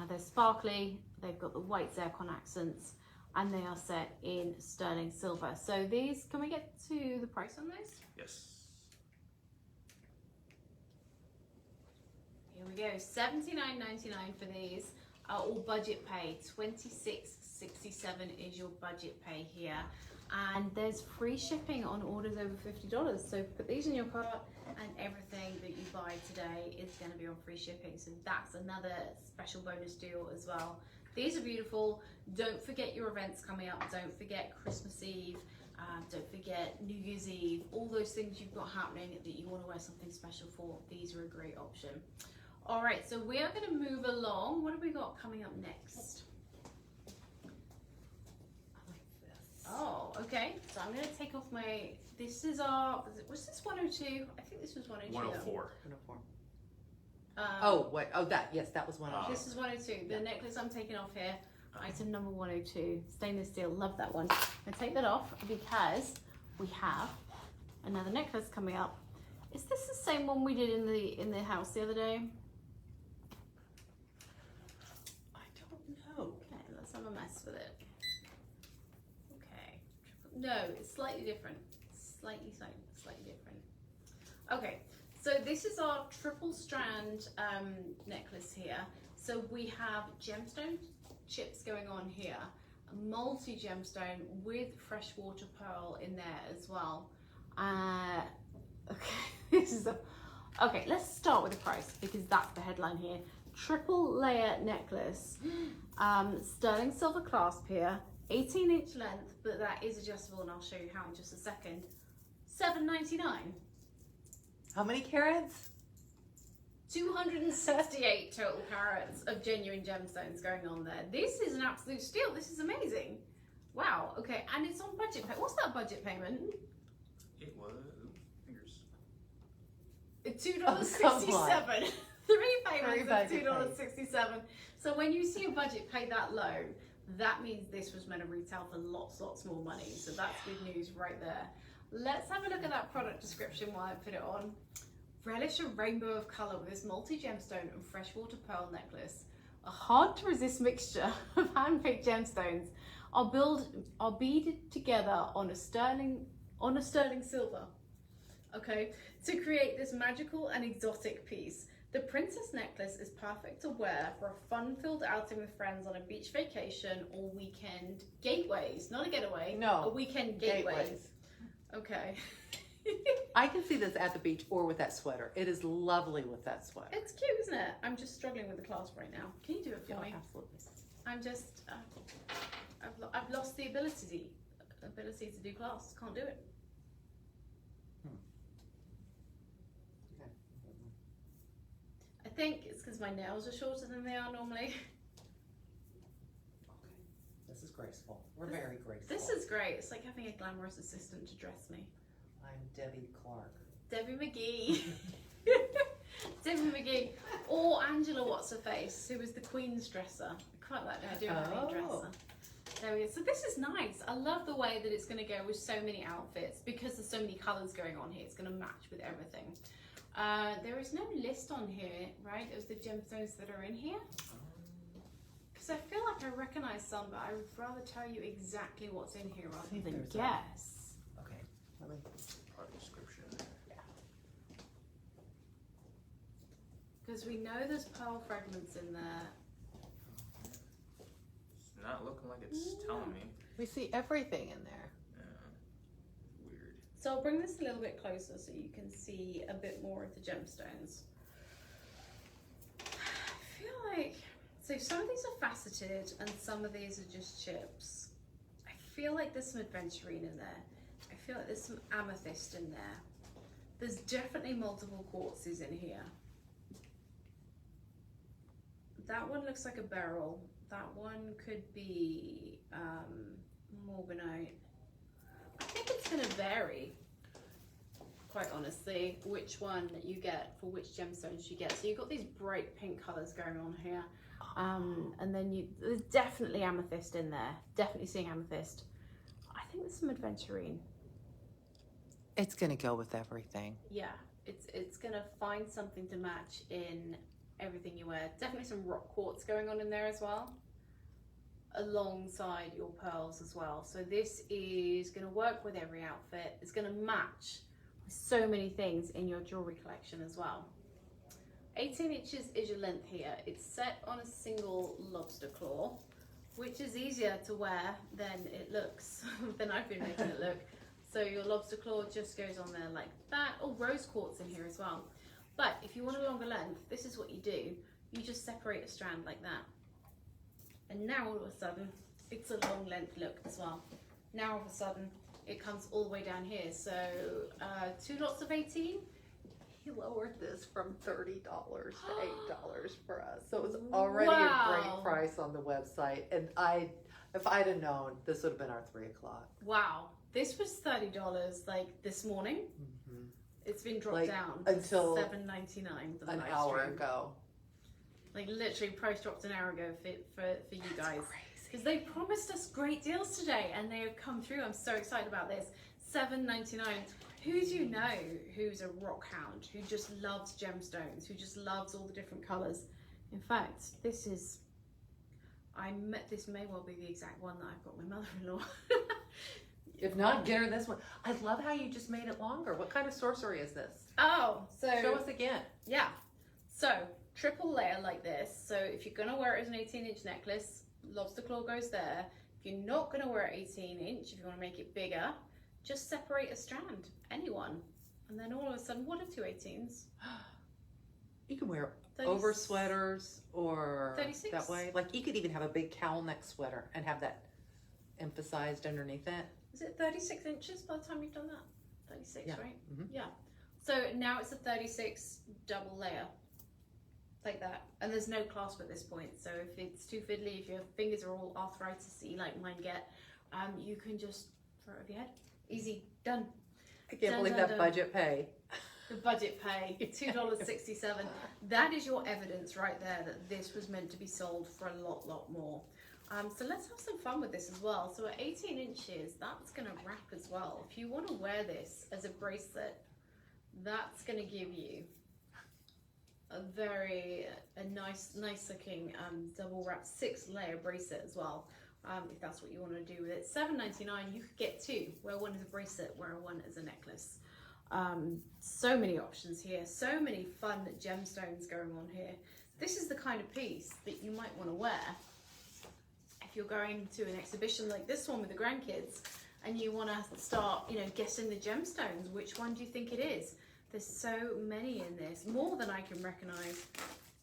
A: they're sparkly, they've got the white zircon accents, and they are set in sterling silver. So these, can we get to the price on those?
C: Yes.
A: Here we go, $79.99 for these. All budget pay, $26.67 is your budget pay here. And there's free shipping on orders over $50. So put these in your cart and everything that you buy today is going to be on free shipping. So that's another special bonus deal as well. These are beautiful. Don't forget your events coming up. Don't forget Christmas Eve. Don't forget New Year's Eve. All those things you've got happening that you want to wear something special for. These are a great option. All right, so we are going to move along. What have we got coming up next?
B: I like this.
A: Oh, okay. So I'm going to take off my, this is our, was this 102? I think this was 102.
C: 104.
B: Oh, wait. Oh, yes, that was 102.
A: This is 102. The necklace I'm taking off here, item number 102, stainless steel. Love that one. I'm going to take that off because we have another necklace coming up. Is this the same one we did in the house the other day? Okay, let's have a mess with it. Okay, no, it's slightly different. Slightly different. Okay, so this is our triple strand necklace here. So we have gemstone chips going on here, multi-gemstone with freshwater pearl in there as well. Okay, okay, let's start with the price because that's the headline here. Triple layer necklace, sterling silver clasp here, 18-inch length, but that is adjustable, and I'll show you how in just a second. $7.99.
B: How many carats?
A: 268 total carats of genuine gemstones going on there. This is an absolute steal. This is amazing. Wow. Okay, and it's on budget pay. What's that budget payment?
C: It was fingers.
A: $2.67. Three payments of
B: budget
A: $2.67. So when you see a budget pay that low, that means this was meant to retail for lots more money. So that's good news right there. Let's have a look at that product description while I put it on. Relish a rainbow of colour with this multi-gemstone and freshwater pearl necklace. A hard-to-resist mixture of hand-picked gemstones are beaded together on a sterling silver. Okay, to create this magical and exotic piece. The princess necklace is perfect to wear for a fun-filled outing with friends on a beach vacation or weekend gateways. Not a getaway.
B: No.
A: A weekend gateways. Okay.
B: I can see this at the beach or with that sweater. It is lovely with that sweater.
A: It's cute, isn't it? I'm just struggling with the clasp right now. Can you do it for me?
B: Absolutely.
A: I'm just, I've lost the ability to do clasps. Can't do it.
B: Okay.
A: I think it's because my nails are shorter than they are normally.
B: This is graceful. We're very graceful.
A: This is great. It's like having a glamorous assistant to dress me.
B: I'm Debbie Clark.
A: Debbie McGee. Debbie McGee. Or Angela What's-Her-Face, who was the Queen's dresser. I quite like the idea of having a dresser. There we go. So this is nice. I love the way that it's going to go with so many outfits because there's so many colours going on here. It's going to match with everything. There is no list on here, right, of the gemstones that are in here. Because I feel like I recognise some, but I would rather tell you exactly what's in here rather than guess.
B: Okay. Let me.
C: Product description.
A: Because we know there's pearl fragments in there.
C: It's not looking like it's telling me.
B: We see everything in there.
C: Yeah. Weird.
A: So I'll bring this a little bit closer so you can see a bit more of the gemstones. I feel like, so some of these are faceted and some of these are just chips. I feel like there's some aventurine in there. I feel like there's some amethyst in there. There's definitely multiple quartzes in here. That one looks like a beryl. That one could be morganite. I think it's going to vary, quite honestly, which one you get for which gemstones you get. So you've got these bright pink colours going on here. And then there's definitely amethyst in there. Definitely seeing amethyst. I think there's some aventurine.
B: It's gonna go with everything.
A: Yeah, it's gonna find something to match in everything you wear. Definitely some rock quartz going on in there as well, alongside your pearls as well. So this is gonna work with every outfit. It's gonna match so many things in your jewelry collection as well. 18 inches is your length here. It's set on a single lobster claw, which is easier to wear than it looks, than I've been making it look. So your lobster claw just goes on there like that. Oh, rose quartz in here as well. But if you want a longer length, this is what you do. You just separate a strand like that. And now all of a sudden, it's a long length look as well. Now all of a sudden, it comes all the way down here. So 2 lots of 18.
B: He lowered this from $30 to $8 for us. So it was already a great price on the website. And if I'd have known, this would have been our 3 o'clock.
A: Wow. This was $30 like this morning.
B: Mm-hmm.
A: It's been dropped down
B: until
A: $7.99 for the
B: an
A: live
B: hour
A: stream.
B: ago.
A: Like literally price dropped an hour ago for you guys. Because they promised us great deals today and they have come through. I'm so excited about this. $7.99. Who do you know who's a rock hound, who just loves gemstones, who just loves all the different colours? In fact, this may well be the exact one that I've got my mother-in-law.
B: If not, get her this one. I love how you just made it longer. What kind of sorcery is this?
A: Oh, so
B: show us again.
A: Yeah. So triple layer like this. So if you're gonna wear it as an 18-inch necklace, lobster claw goes there. If If you're not going to wear 18 inch, if you want to make it bigger, just separate a strand, anyone. And then all of a sudden, what are 2 18s?
B: You can wear
A: 30
B: over sweaters or
A: 36.
B: that way. Like you could even have a big cowl neck sweater and have that emphasized underneath it.
A: Is it 36 inches by the time you've done that? 36,
B: Yeah.
A: right?
B: Mhm.
A: Yeah. So now it's a 36 double layer. Like that. And there's no clasp at this point. So if it's too fiddly, if your fingers are all arthritis-y like mine get, you can just throw it over your head. Easy. Done.
B: I can't
A: Dun,
B: believe
A: dun,
B: that
A: dun.
B: budget pay.
A: The budget pay, $2.67. That is your evidence right there that this was meant to be sold for a lot more. So let's have some fun with this as well. So at 18 inches, that's going to wrap as well. If you want to wear this as a bracelet, that's going to give you a nice looking double wrap 6-layer bracelet as well. If that's what you want to do with it. $7.99, you could get 2. Wear one as a bracelet, wear one as a necklace. So many options here, so many fun gemstones going on here. This is the kind of piece that you might want to wear if you're going to an exhibition like this one with the grandkids and you want to start, guessing the gemstones. Which one do you think it is? There's so many in this, more than I can recognize.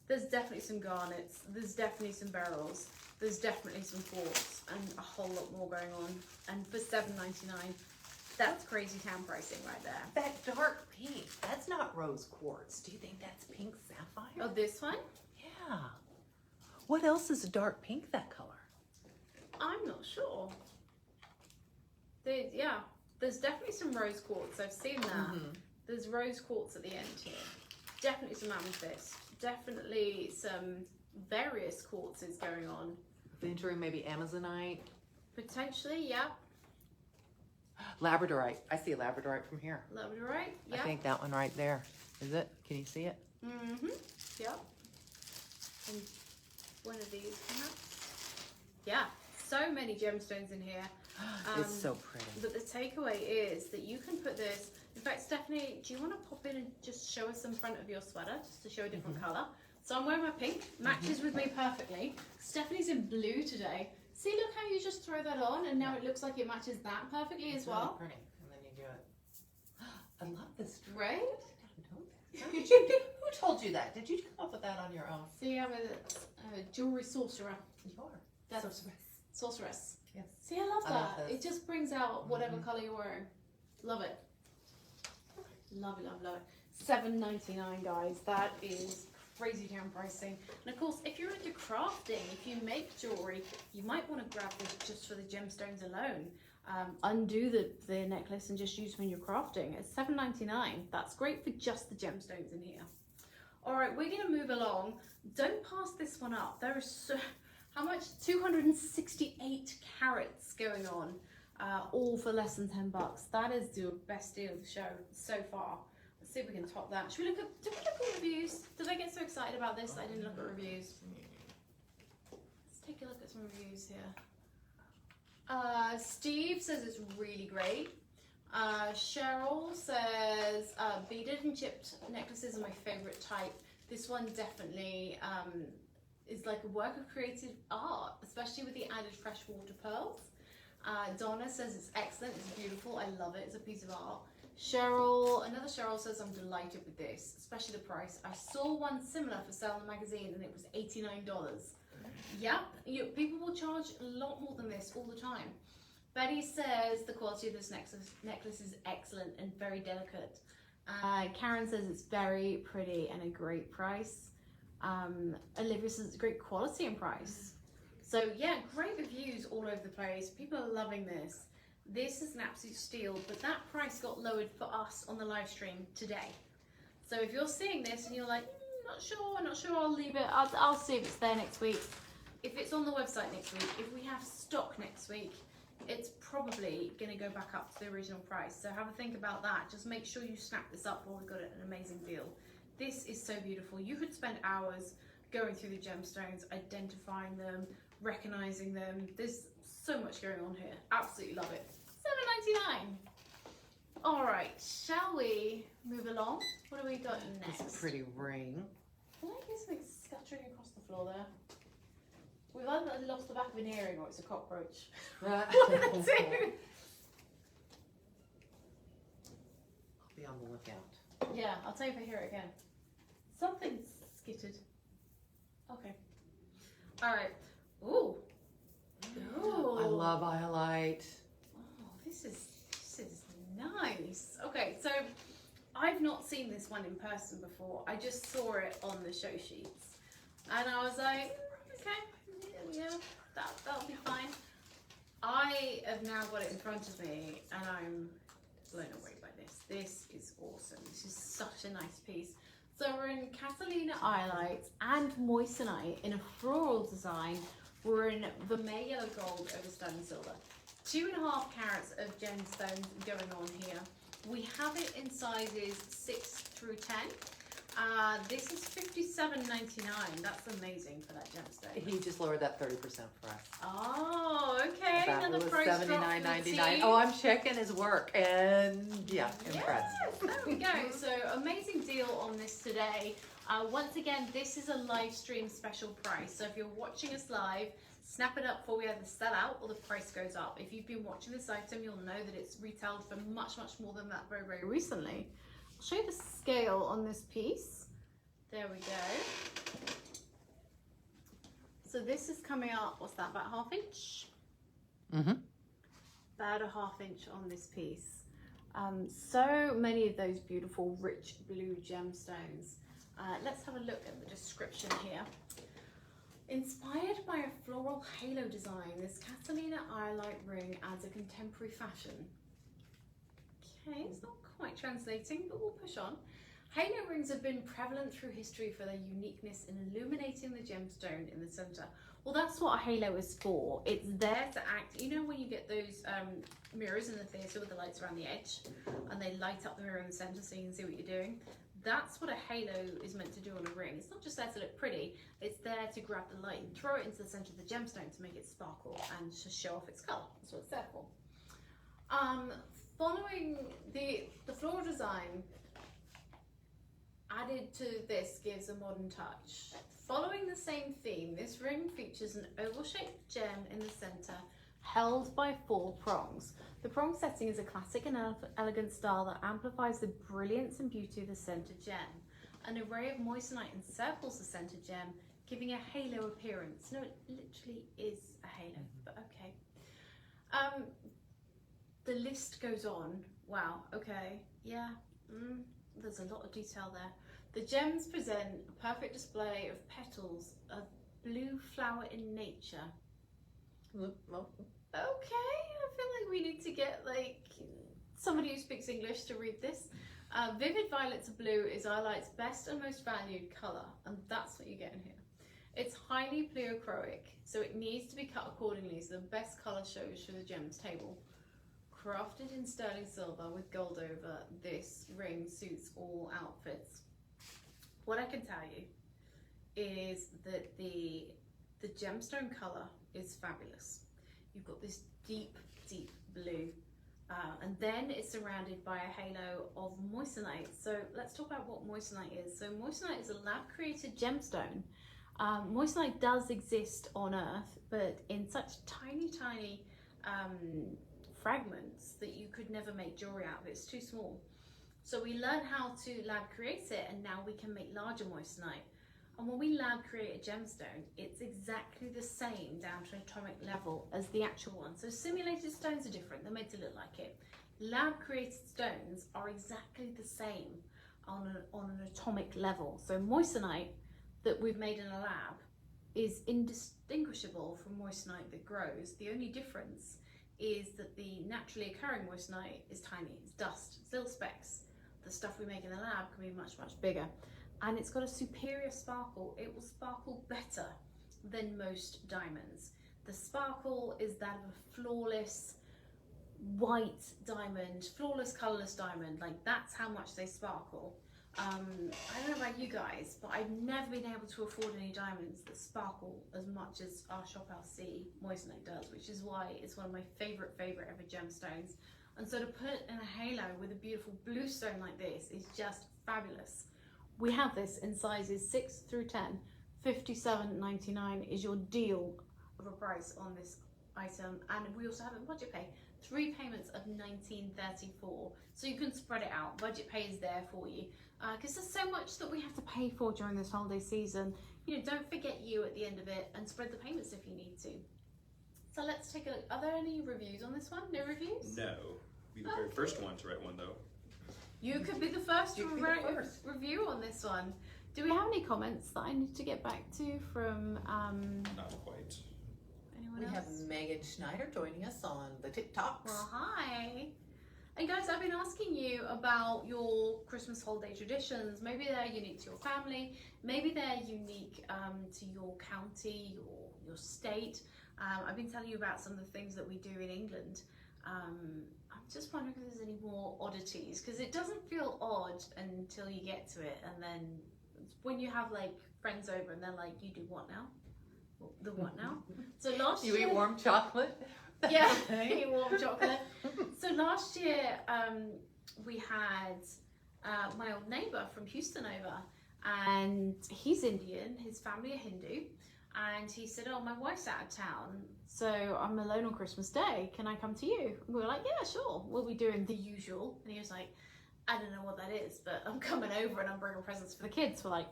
A: There's definitely some garnets, there's definitely some beryls, there's definitely some quartz, and a whole lot more going on. And for $7.99, that's crazy town pricing right there.
B: That dark pink, that's not rose quartz. Do you think that's pink sapphire?
A: Oh, this one?
B: Yeah. What else is dark pink that color?
A: I'm not sure. There's definitely some rose quartz. I've seen that.
B: Mm-hmm.
A: There's rose quartz at the end here. Definitely some amethyst. Definitely some various quartzes going on.
B: Venturing maybe Amazonite.
A: Potentially, yeah.
B: Labradorite. I see a labradorite from here.
A: Labradorite, yeah.
B: I think that one right there. Is it? Can you see it?
A: Mm-hmm. Yep. And one of these, perhaps. Yeah. So many gemstones in here.
B: It's so pretty.
A: But the takeaway is that you can put this. In fact, Stephanie, do you want to pop in and just show us in front of your sweater, just to show a different colour? So I'm wearing my pink, matches with me perfectly. Stephanie's in blue today. See, look how you just throw that on, and now it looks like it matches that perfectly as
B: It's really
A: well.
B: pretty. And then you do it. I love this dress.
A: Right?
B: How did you do? Who told you that? Did you come up with that on your own?
A: See, I'm a jewelry sorcerer.
B: You are.
A: That's sorceress.
B: Yes.
A: See, I love
B: I love
A: that.
B: this.
A: It just brings out whatever colour you're wearing. Love it. Love it, love it, love it. $7.99, guys. That is crazy town pricing. And of course, if you're into crafting, if you make jewelry, you might want to grab this just for the gemstones alone. Undo the necklace and just use when you're crafting. It's $7.99. That's great for just the gemstones in here. All right, we're gonna move along. Don't pass this one up. There is so, how much? 268 carats going on, all for less than $10. That is the best deal of the show so far. Let's see if we can top that. Should we look at, did we look at reviews? Did I get so excited about this that I didn't look at reviews? Let's take a look at some reviews here. Steve says it's really great. Cheryl says beaded and chipped necklaces are my favorite type. This one definitely is like a work of creative art, especially with the added freshwater pearls. Donna says it's excellent, it's beautiful, I love it, it's a piece of art. Another Cheryl says I'm delighted with this, especially the price. I saw one similar for sale in the magazine and it was $89. Yep, people will charge a lot more than this all the time. Betty says the quality of this necklace is excellent and very delicate. Karen says it's very pretty and a great price. Olivia says it's great quality and price. So yeah, great reviews all over the place. People are loving this. This is an absolute steal, but that price got lowered for us on the live stream today. So if you're seeing this and you're like, not sure, I'll leave it. I'll see if it's there next week. If it's on the website next week, if we have stock next week, it's probably going to go back up to the original price. So have a think about that. Just make sure you snap this up while we've got an amazing deal. This is so beautiful. You could spend hours going through the gemstones, identifying them, recognizing them. There's so much going on here. Absolutely love it. $7.99. All right, shall we move along? What do we got next?
B: It's a pretty ring.
A: I feel like there's something scattering across the floor there. We've either lost the back of an earring or it's a cockroach.
B: I'll
A: One of the two.
B: be on the lookout.
A: Yeah, I'll tell you if I hear it again. Something's skittered. Okay. Alright. Ooh. Ooh.
B: I love Iolite.
A: Oh, this is nice. Okay, so I've not seen this one in person before. I just saw it on the show sheets. And I was like, okay, yeah, that'll be fine. I have now got it in front of me and I'm blown away by this. This is awesome. This is such a nice piece. So we're in Catalina Iolite and Moissanite in a floral design. We're in Vermeil Yellow Gold over sterling silver. 2.5 carats of gemstones going on here. We have it in sizes 6 through 10. This is $57.99. That's amazing for that gemstone.
B: He just lowered that 30% for us.
A: Oh, okay.
B: That
A: Another
B: was
A: price drop for the
B: $79.99.
A: team.
B: Oh, I'm checking his work, and yeah, impressed.
A: Yes, there we go. So amazing deal on this today. Once again, this is a live stream special price. So if you're watching us live, snap it up before we either sell out or the price goes up. If you've been watching this item, you'll know that it's retailed for much, much more than that very, very recently. I'll show you the scale on this piece. There we go. So this is coming up, what's that, about 1/2 inch?
B: Mm-hmm.
A: About a 1/2 inch on this piece. So many of those beautiful rich blue gemstones. Let's have a look at the description here. Inspired by a floral halo design, this Catalina Iolite ring adds a contemporary fashion. Okay, it's not quite translating, but we'll push on. Halo rings have been prevalent through history for their uniqueness in illuminating the gemstone in the center. Well, that's what a halo is for. It's there to act, you know when you get those mirrors in the theatre with the lights around the edge and they light up the mirror in the center so you can see what you're doing? That's what a halo is meant to do on a ring. It's not just there to look pretty, it's there to grab the light and throw it into the center of the gemstone to make it sparkle and to show off its color. That's what it's there for. Following the floral design added to this gives a modern touch. Following the same theme, this ring features an oval-shaped gem in the center held by 4 prongs. The prong setting is a classic and elegant style that amplifies the brilliance and beauty of the center gem. An array of moissanite encircles the center gem, giving a halo appearance. No, it literally is a halo, but okay. The list goes on. Wow, okay, yeah, there's a lot of detail there. The gems present a perfect display of petals of blue flower in nature. Okay, I feel like we need to get like somebody who speaks English to read this. Vivid violet to blue is Iolite's best and most valued colour, and that's what you get in here. It's highly pleochroic, so it needs to be cut accordingly so the best colour shows through the gems table. Crafted in sterling silver with gold over, this ring suits all outfits. What I can tell you is that the gemstone colour is fabulous. You've got this deep, deep blue, and then it's surrounded by a halo of moissanite. So let's talk about what moissanite is. So moissanite is a lab-created gemstone. Moissanite does exist on Earth, but in such tiny, tiny fragments that you could never make jewelry out of it. It's too small. So we learned how to lab create it, and now we can make larger moissanite. And when we lab create a gemstone, it's exactly the same down to an atomic level as the actual one. So simulated stones are different, they're made to look like it. Lab created stones are exactly the same on an atomic level. So moissanite that we've made in a lab is indistinguishable from moissanite that grows. The only difference is that the naturally occurring moissanite is tiny, it's dust, it's little specks. The stuff we make in the lab can be much, much bigger. And it's got a superior sparkle. It will sparkle better than most diamonds. The sparkle is that of a flawless white diamond, flawless colourless diamond. Like, that's how much they sparkle. I don't know about you guys, but I've never been able to afford any diamonds that sparkle as much as our Shop LC moissanite does, which is why it's one of my favourite ever gemstones. And so to put it in a halo with a beautiful blue stone like this is just fabulous. We have this in sizes 6 through 10, $57.99 is your deal of a price on this item, and we also have a budget pay. 3 payments of $19.34, so you can spread it out. Budget pay is there for you because there's so much that we have to pay for during this holiday season. You know, don't forget you at the end of it, and spread the payments if you need to. So let's take a look. Are there any reviews on this one? No reviews?
D: No. Be the very first one to write one though.
A: You could be the first to
B: You could be the
A: write
B: first.
A: a review on this one. Do we have any comments that I need to get back to from
D: Not quite.
A: anyone
B: We
A: else?
B: have Megan Schneider joining us on the TikToks.
A: Well, hi. And guys, I've been asking you about your Christmas holiday traditions. Maybe they're unique to your family. Maybe they're unique to your county or your state. I've been telling you about some of the things that we do in England. I'm just wondering if there's any more oddities, because it doesn't feel odd until you get to it, and then when you have like friends over and they're like, "You do what now? The what now?" So last
B: You
A: year,
B: eat warm chocolate?
A: yeah, eat warm chocolate. So last year we had my old neighbour from Houston over, and he's Indian, his family are Hindu, and he said, "Oh, my wife's out of town, so I'm alone on Christmas Day. Can I come to you?" And we were like, "Yeah, sure. We'll be doing the usual." And he was like, "I don't know what that is, but I'm coming over and I'm bringing presents for the kids." We're like,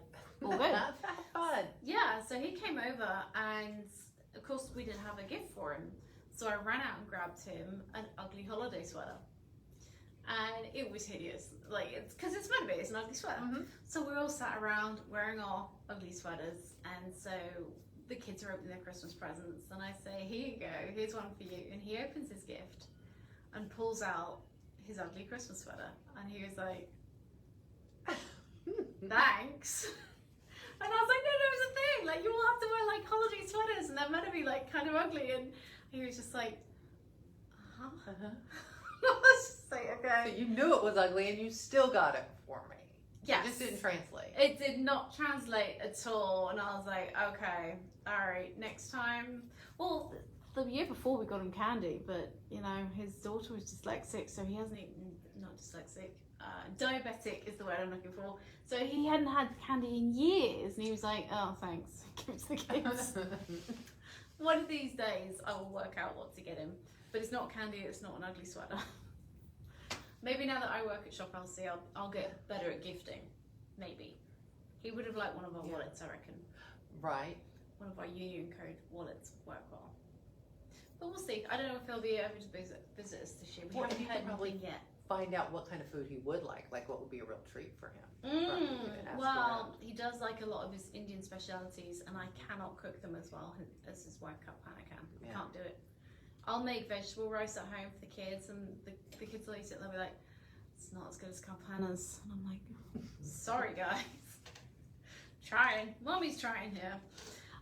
A: "All good."
B: Have fun.
A: Yeah, so he came over, and of course we didn't have a gift for him. So I ran out and grabbed him an ugly holiday sweater. And it was hideous. Like, it's because it's meant to be, it's an ugly sweater.
B: Mhm.
A: So we're all sat around wearing our ugly sweaters, and so the kids are opening their Christmas presents, and I say, "Here you go, here's one for you." And he opens his gift and pulls out his ugly Christmas sweater, and he was like, "Thanks." And I was like, "No, it's a thing. Like, you all have to wear like holiday sweaters, and they're meant to be like kind of ugly." And he was just like, "Uh-huh."
B: Uh-huh.
A: I was just like,
B: So
A: "Okay."
B: you knew it was ugly and you still got it for me.
A: Yes.
B: It just didn't translate.
A: It did not translate at all, and I was like, "Okay, all right, next time." Well, the year before we got him candy, but you know his daughter was dyslexic, so he hasn't eaten. Not dyslexic, diabetic is the word I'm looking for. So he hadn't had candy in years, and he was like, "Oh, thanks." Give it to the kids. One of these days, I will work out what to get him, but it's not candy. It's not an ugly sweater. Maybe now that I work at Shop LC, I'll get better at gifting. Maybe. He would have liked one of our wallets, I reckon.
B: Right.
A: One of our Union Code wallets work well. But we'll see. I don't know if he'll be able to visit us this year. We
B: Well,
A: haven't
B: you
A: heard
B: could probably
A: anything yet.
B: Find out what kind of food he would like what would be a real treat for him. Right, you can ask
A: Well,
B: around.
A: he does like a lot of his Indian specialities, and I cannot cook them as well as his wife Kalpana can. I
B: Yeah.
A: can't do it. I'll make vegetable rice at home for the kids, and the kids will eat it and they'll be like, "It's not as good as Kalpana's." And I'm like, "Sorry, guys." Trying. Mommy's trying here.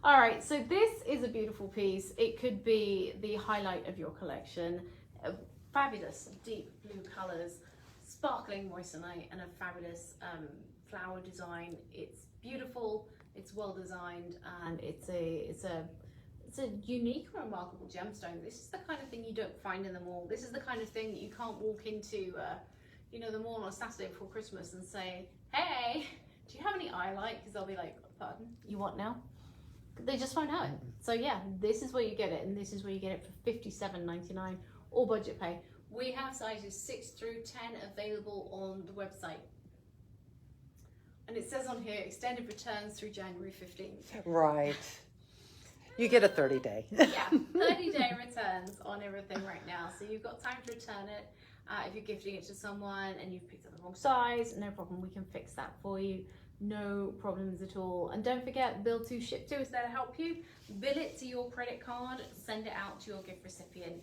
A: All right, so this is a beautiful piece. It could be the highlight of your collection. Fabulous deep blue colors, sparkling moissanite, and a fabulous flower design. It's beautiful, it's well designed, and it's a unique, remarkable gemstone. This is the kind of thing you don't find in the mall. This is the kind of thing that you can't walk into, the mall on Saturday before Christmas and say, "Hey, do you have any eye light?" Because they'll be like, "Pardon? You what now?" They just won't have it. So yeah, this is where you get it, and this is where you get it for $57.99 or budget pay. We have sizes 6 through 10 available on the website. And it says on here, extended returns through January 15th.
B: Right. You get a 30-day.
A: Yeah, 30-day returns on everything right now. So you've got time to return it. If you're gifting it to someone and you've picked up the wrong size, no problem, we can fix that for you. No problems at all. And don't forget, bill to, ship to is there to help you. Bill it to your credit card, send it out to your gift recipient.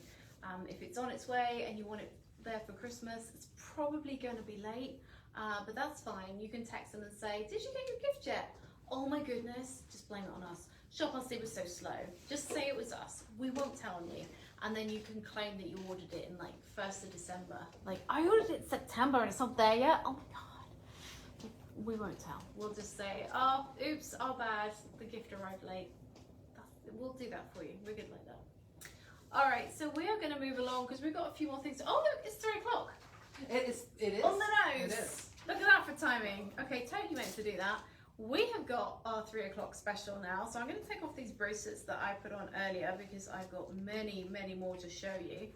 A: If it's on its way and you want it there for Christmas, it's probably going to be late, but that's fine. You can text them and say, "Did you get your gift yet?" "Oh my goodness," just blame it on us. Shop LC was so slow. Just say it was us. We won't tell on you. And then you can claim that you ordered it in like 1st of December. Like, "I ordered it in September and it's not there yet." Oh my God. We won't tell. We'll just say, "Oh, oops, our bad. The gift arrived late." We'll do that for you. We're good like that. All right, so we are going to move along because we've got a few more things. Oh, look, it's 3 o'clock.
B: It is.
A: On the
B: It
A: nose.
B: is.
A: Look at that for timing. Okay, totally meant to do that. we have got our 3 o'clock special now. So I'm going to take off these bracelets that I put on earlier because I've got many, many more to show you.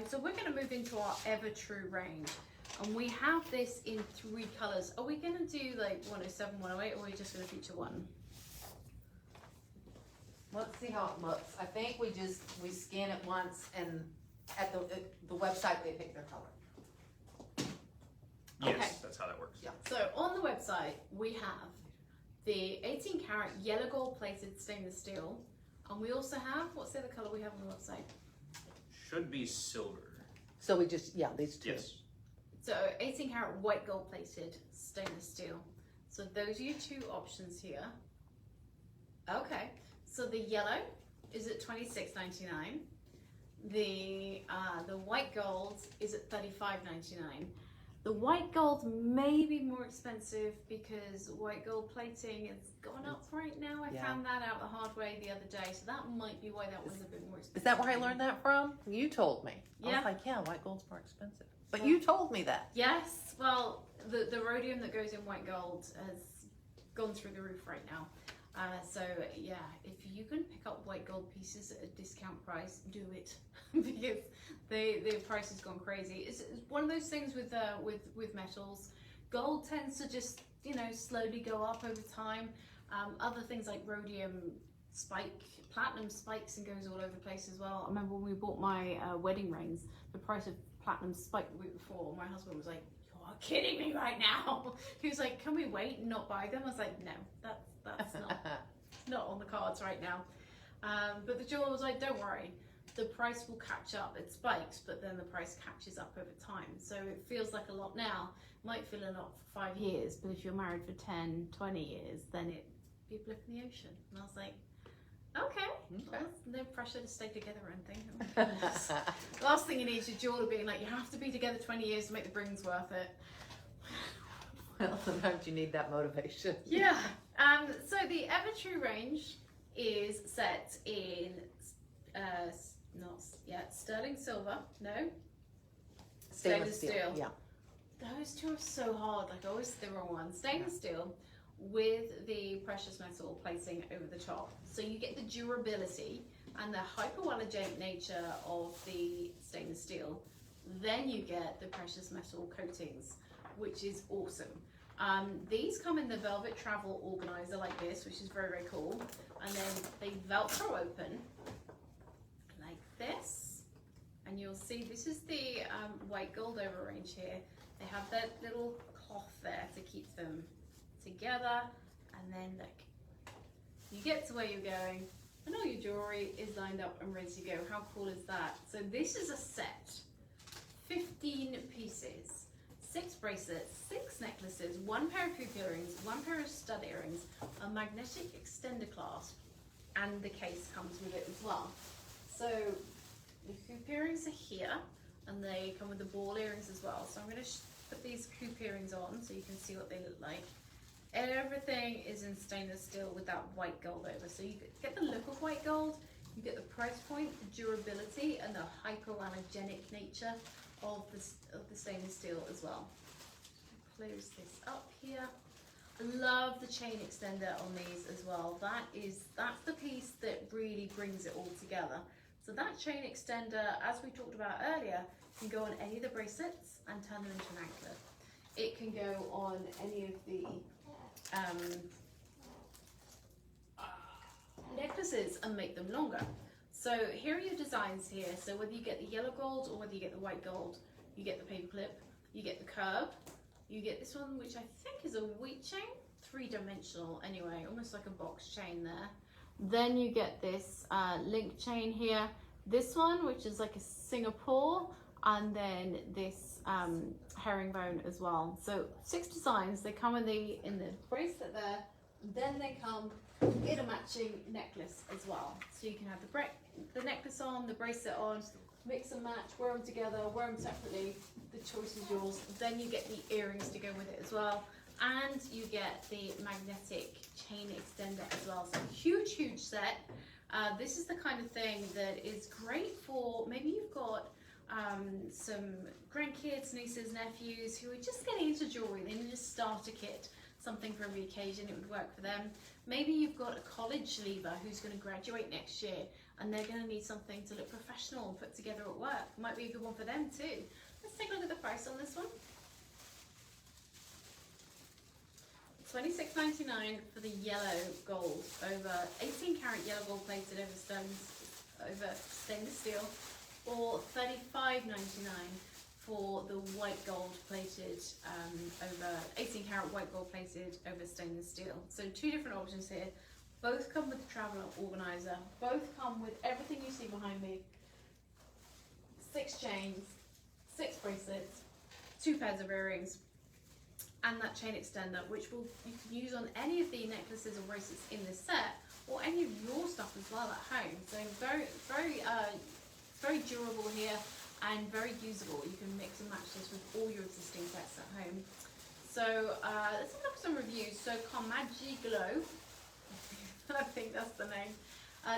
A: So we're going to move into our Ever True range. And we have this in 3 colors. Are we going to do like 107, 108, or are we just going to feature one?
B: Let's see how it looks. I think we scan it once, and at the website they pick their color.
C: Yes,
A: Okay.
C: that's how that works.
B: Yeah.
A: So on the website, we have the 18 karat yellow gold plated stainless steel. And we also have, what's the other color we have on the website?
C: Should be silver.
B: So we just, these two.
C: Yes.
A: So 18 karat white gold plated stainless steel. So those are your 2 options here. Okay, so the yellow is at $26.99. The white gold is at $35.99. The white gold may be more expensive because white gold plating has gone up right now. I
B: Yeah.
A: found that out the hard way the other day, so that might be why that one's a bit more expensive.
B: Is that where I learned that from? You told me. I
A: Yeah.
B: was like, yeah, white gold's more expensive. But you told me that.
A: Yes, well, the rhodium that goes in white gold has gone through the roof right now. So yeah, if you can pick up white gold pieces at a discount price, do it because the price has gone crazy. It's one of those things with metals. Gold tends to just slowly go up over time. Other things like rhodium platinum spikes and goes all over the place as well. I remember when we bought my wedding rings, the price of platinum spiked the week before. My husband was like, "You are kidding me right now." He was like, "Can we wait and not buy them?" I was like, "No, that's not on the cards right now." But the jeweler was like, "Don't worry, the price will catch up. It spikes, but then the price catches up over time. So it feels like a lot now, might feel a lot for 5 years, but if you're married for 10, 20 years, then it'd be a blip in the ocean." And I was like, okay. Well, no pressure to stay together or anything. Oh, goodness. Last thing you need is your jeweler being like, "You have to be together 20 years to make the rings worth it."
B: Well, sometimes you need that motivation.
A: Yeah. So the Ever True range is set in sterling silver. No. Stainless steel.
B: Yeah.
A: Those 2 are so hard. Like I always say the wrong one. Stainless steel with the precious metal plating over the top. So you get the durability and the hypoallergenic nature of the stainless steel. Then you get the precious metal coatings, which is awesome. These come in the velvet travel organizer like this, which is very, very cool. And then they Velcro open like this. And you'll see this is the white gold over range here. They have that little cloth there to keep them together. And then look, you get to where you're going and all your jewelry is lined up and ready to go. How cool is that? So this is a set, 15 pieces. 6 bracelets, 6 necklaces, 1 pair of hoop earrings, 1 pair of stud earrings, a magnetic extender clasp, and the case comes with it as well. So the hoop earrings are here, and they come with the ball earrings as well. So I'm going to put these hoop earrings on so you can see what they look like. Everything is in stainless steel with that white gold over. So you get the look of white gold, you get the price point, the durability, and the hypoallergenic nature of the stainless steel as well. Close this up here. I love the chain extender on these as well. That's the piece that really brings it all together. So that chain extender, as we talked about earlier, can go on any of the bracelets and turn them into an anklet. It can go on any of the necklaces and make them longer. So here are your designs here. So whether you get the yellow gold or whether you get the white gold, you get the paper clip, you get the curb, you get this one, which I think is a wheat chain, 3-dimensional anyway, almost like a box chain there. Then you get this link chain here, this one, which is like a Singapore, and then this herringbone as well. So 6 designs. They come in the bracelet there, then they come in a matching necklace as well. So you can have the necklace on, the bracelet on, mix and match, wear them together, wear them separately. The choice is yours. Then you get the earrings to go with it as well, and you get the magnetic chain extender as well. So huge set. This is the kind of thing that is great for maybe you've got some grandkids, nieces, nephews who are just getting into jewelry. They need a starter kit. something for every occasion, it would work for them. Maybe you've got a college leaver who's going to graduate next year and they're going to need something to look professional and put together at work. Might be a good one for them too. Let's take a look at the price on this one. $26.99 for the yellow gold over 18 karat yellow gold plated over stainless steel, or $35.99 for the white gold plated over 18 karat white gold plated over stainless steel. So two different options here. Both come with the traveler organizer. Both come with everything you see behind me. 6 chains, 6 bracelets, 2 pairs of earrings, and that chain extender, which you can use on any of the necklaces or bracelets in this set, or any of your stuff as well at home. So very durable here and very usable. You can mix and match this with all your existing sets at home. So let's look at some reviews. So Komaji Glow, I think that's the name,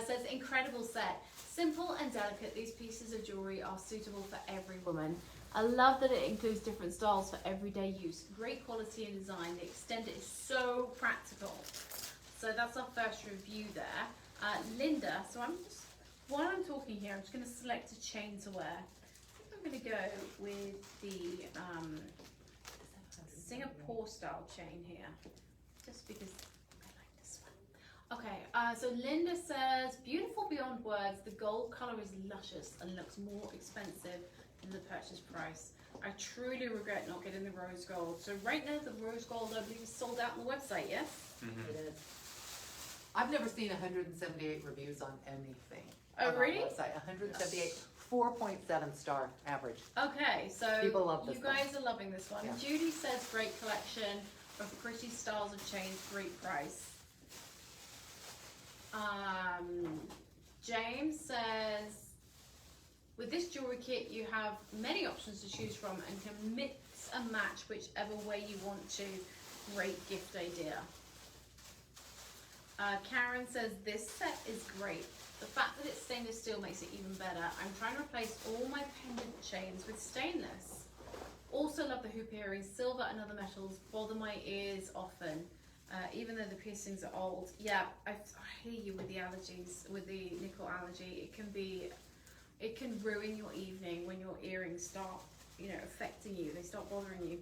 A: says incredible set. Simple and delicate, these pieces of jewelry are suitable for every woman. I love that it includes different styles for everyday use. Great quality and design. The extender is so practical. So that's our first review there. Linda, so while I'm talking here, I'm just going to select a chain to wear. I think I'm going to go with the Singapore style chain here, just because I like this one. Okay, so Linda says, beautiful beyond words. The gold color is luscious and looks more expensive than the purchase price. I truly regret not getting the rose gold. So right now the rose gold, I believe, is sold out on the website, yes?
C: Mm-hmm.
B: It is. I've never seen 178 reviews on anything.
A: Oh,
B: on our
A: really?
B: website. 178, 4.7 star average.
A: Okay, so
B: People love this
A: you
B: one.
A: guys are loving this one.
B: Yeah.
A: Judy says great collection of pretty styles of chains, great price. James says, with this jewelry kit you have many options to choose from and can mix and match whichever way you want to. Great gift idea. Karen says this set is great. The fact that it's stainless steel makes it even better. I'm trying to replace all my pendant chains with stainless. Also love the hoop earrings. Silver and other metals bother my ears often, even though the piercings are old. Yeah, I hear you with the allergies, with the nickel allergy. It can ruin your evening when your earrings start, affecting you. They start bothering you.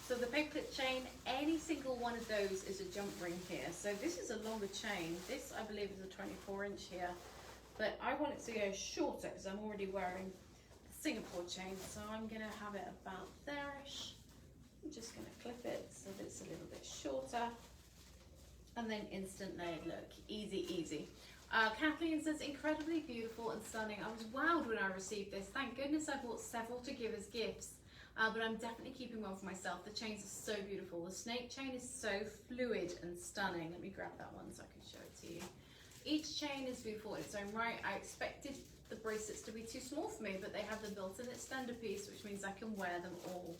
A: So the paperclip chain, any single one of those is a jump ring here. So this is a longer chain. This, I believe, is a 24-inch here. But I want it to go shorter because I'm already wearing the Singapore chain. So I'm going to have it about there-ish. I'm just going to clip it so that it's a little bit shorter. And then instant layered look. Easy, easy. Kathleen says, incredibly beautiful and stunning. I was wowed when I received this. Thank goodness I bought several to give as gifts. But I'm definitely keeping one for myself. The chains are so beautiful. The snake chain is so fluid and stunning. Let me grab that one so I can show it to you. Each chain is beautiful in its own right. I expected the bracelets to be too small for me, but they have the built-in extender piece, which means I can wear them all.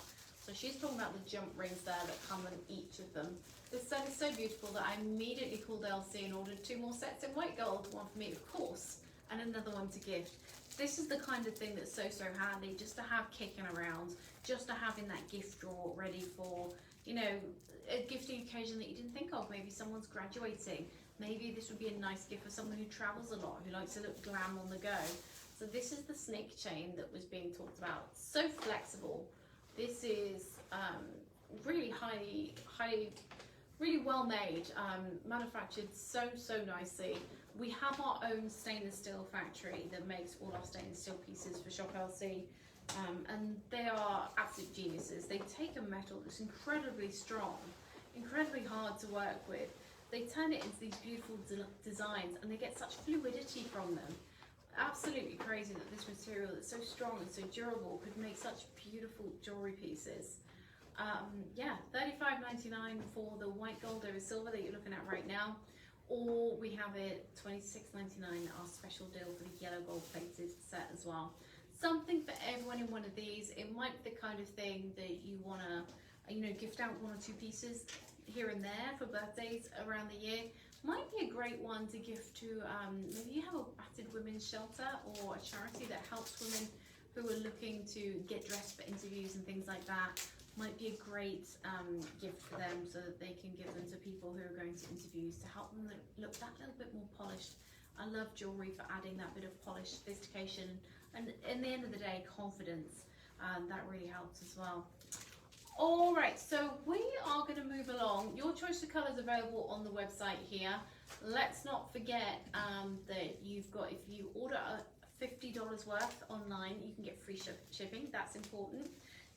A: So she's talking about the jump rings there that come in each of them. This set is so beautiful that I immediately called Elsie and ordered 2 more sets in white gold, one for me of course, and another one to gift. This is the kind of thing that's so handy, just to have kicking around, just to have in that gift drawer ready for, a gifting occasion that you didn't think of. Maybe someone's graduating. Maybe this would be a nice gift for someone who travels a lot, who likes to look glam on the go. So this is the snake chain that was being talked about. So flexible. This is really really well made, manufactured so nicely. We have our own stainless steel factory that makes all our stainless steel pieces for Shop LC, and they are absolute geniuses. They take a metal that's incredibly strong, incredibly hard to work with. They turn it into these beautiful designs, and they get such fluidity from them. Absolutely crazy that this material that's so strong and so durable could make such beautiful jewelry pieces. Yeah, $35.99 for the white gold over silver that you're looking at right now, or we have it $26.99, our special deal for the yellow gold plated set as well. Something for everyone in one of these. It might be the kind of thing that you want to, gift out 1 or 2 pieces here and there for birthdays around the year. Might be a great one to gift to, maybe you have a battered women's shelter or a charity that helps women who are looking to get dressed for interviews and things like that. might be a great gift for them, so that they can give them to people who are going to interviews to help them look that little bit more polished. I love jewellery for adding that bit of polish, sophistication, and in the end of the day, confidence. That really helps as well. All right, so we are going to move along. Your choice of colours available on the website here. Let's not forget that you've got, if you order $50 worth online, you can get free shipping. That's important.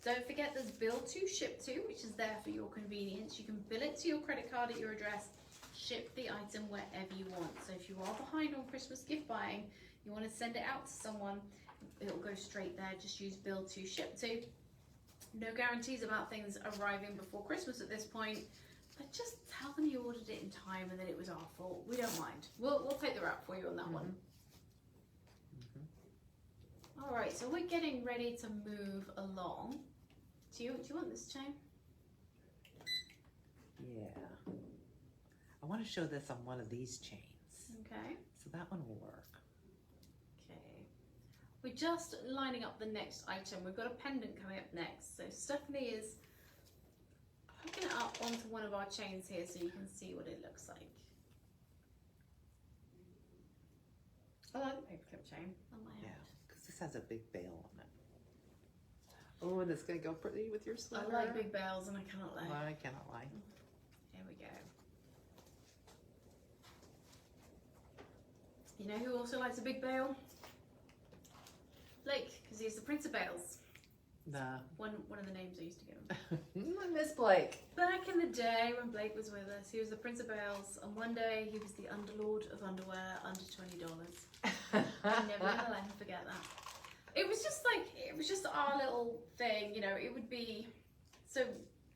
A: Don't forget there's bill to, ship to, which is there for your convenience. You can bill it to your credit card at your address, ship the item wherever you want. So if you are behind on Christmas gift buying, you want to send it out to someone, it'll go straight there. Just use bill to, ship to. No guarantees about things arriving before Christmas at this point, but just tell them you ordered it in time and that it was our fault. We don't mind. We'll take the rap for you on that one. All right, so we're getting ready to move along. Do you want this chain?
B: Yeah. I want to show this on one of these chains.
A: Okay.
B: So that one will work.
A: Okay. We're just lining up the next item. We've got a pendant coming up next. So Stephanie is hooking it up onto one of our chains here so you can see what it looks like. I like the paperclip chain on my
B: Yeah,
A: hand.
B: because this has a big bail on it. Oh, and it's going to go pretty with your sweater.
A: I like big bells and I cannot lie.
B: I cannot lie.
A: Here we go. You know who also likes a big bail? Blake, because he's the Prince of Bales.
B: Nah.
A: One of the names I used to give him.
B: I miss Blake.
A: Back in the day when Blake was with us, he was the Prince of Bales, and one day he was the underlord of underwear under $20. I'm never gonna let him forget that. It was just our little thing, you know. It would be, so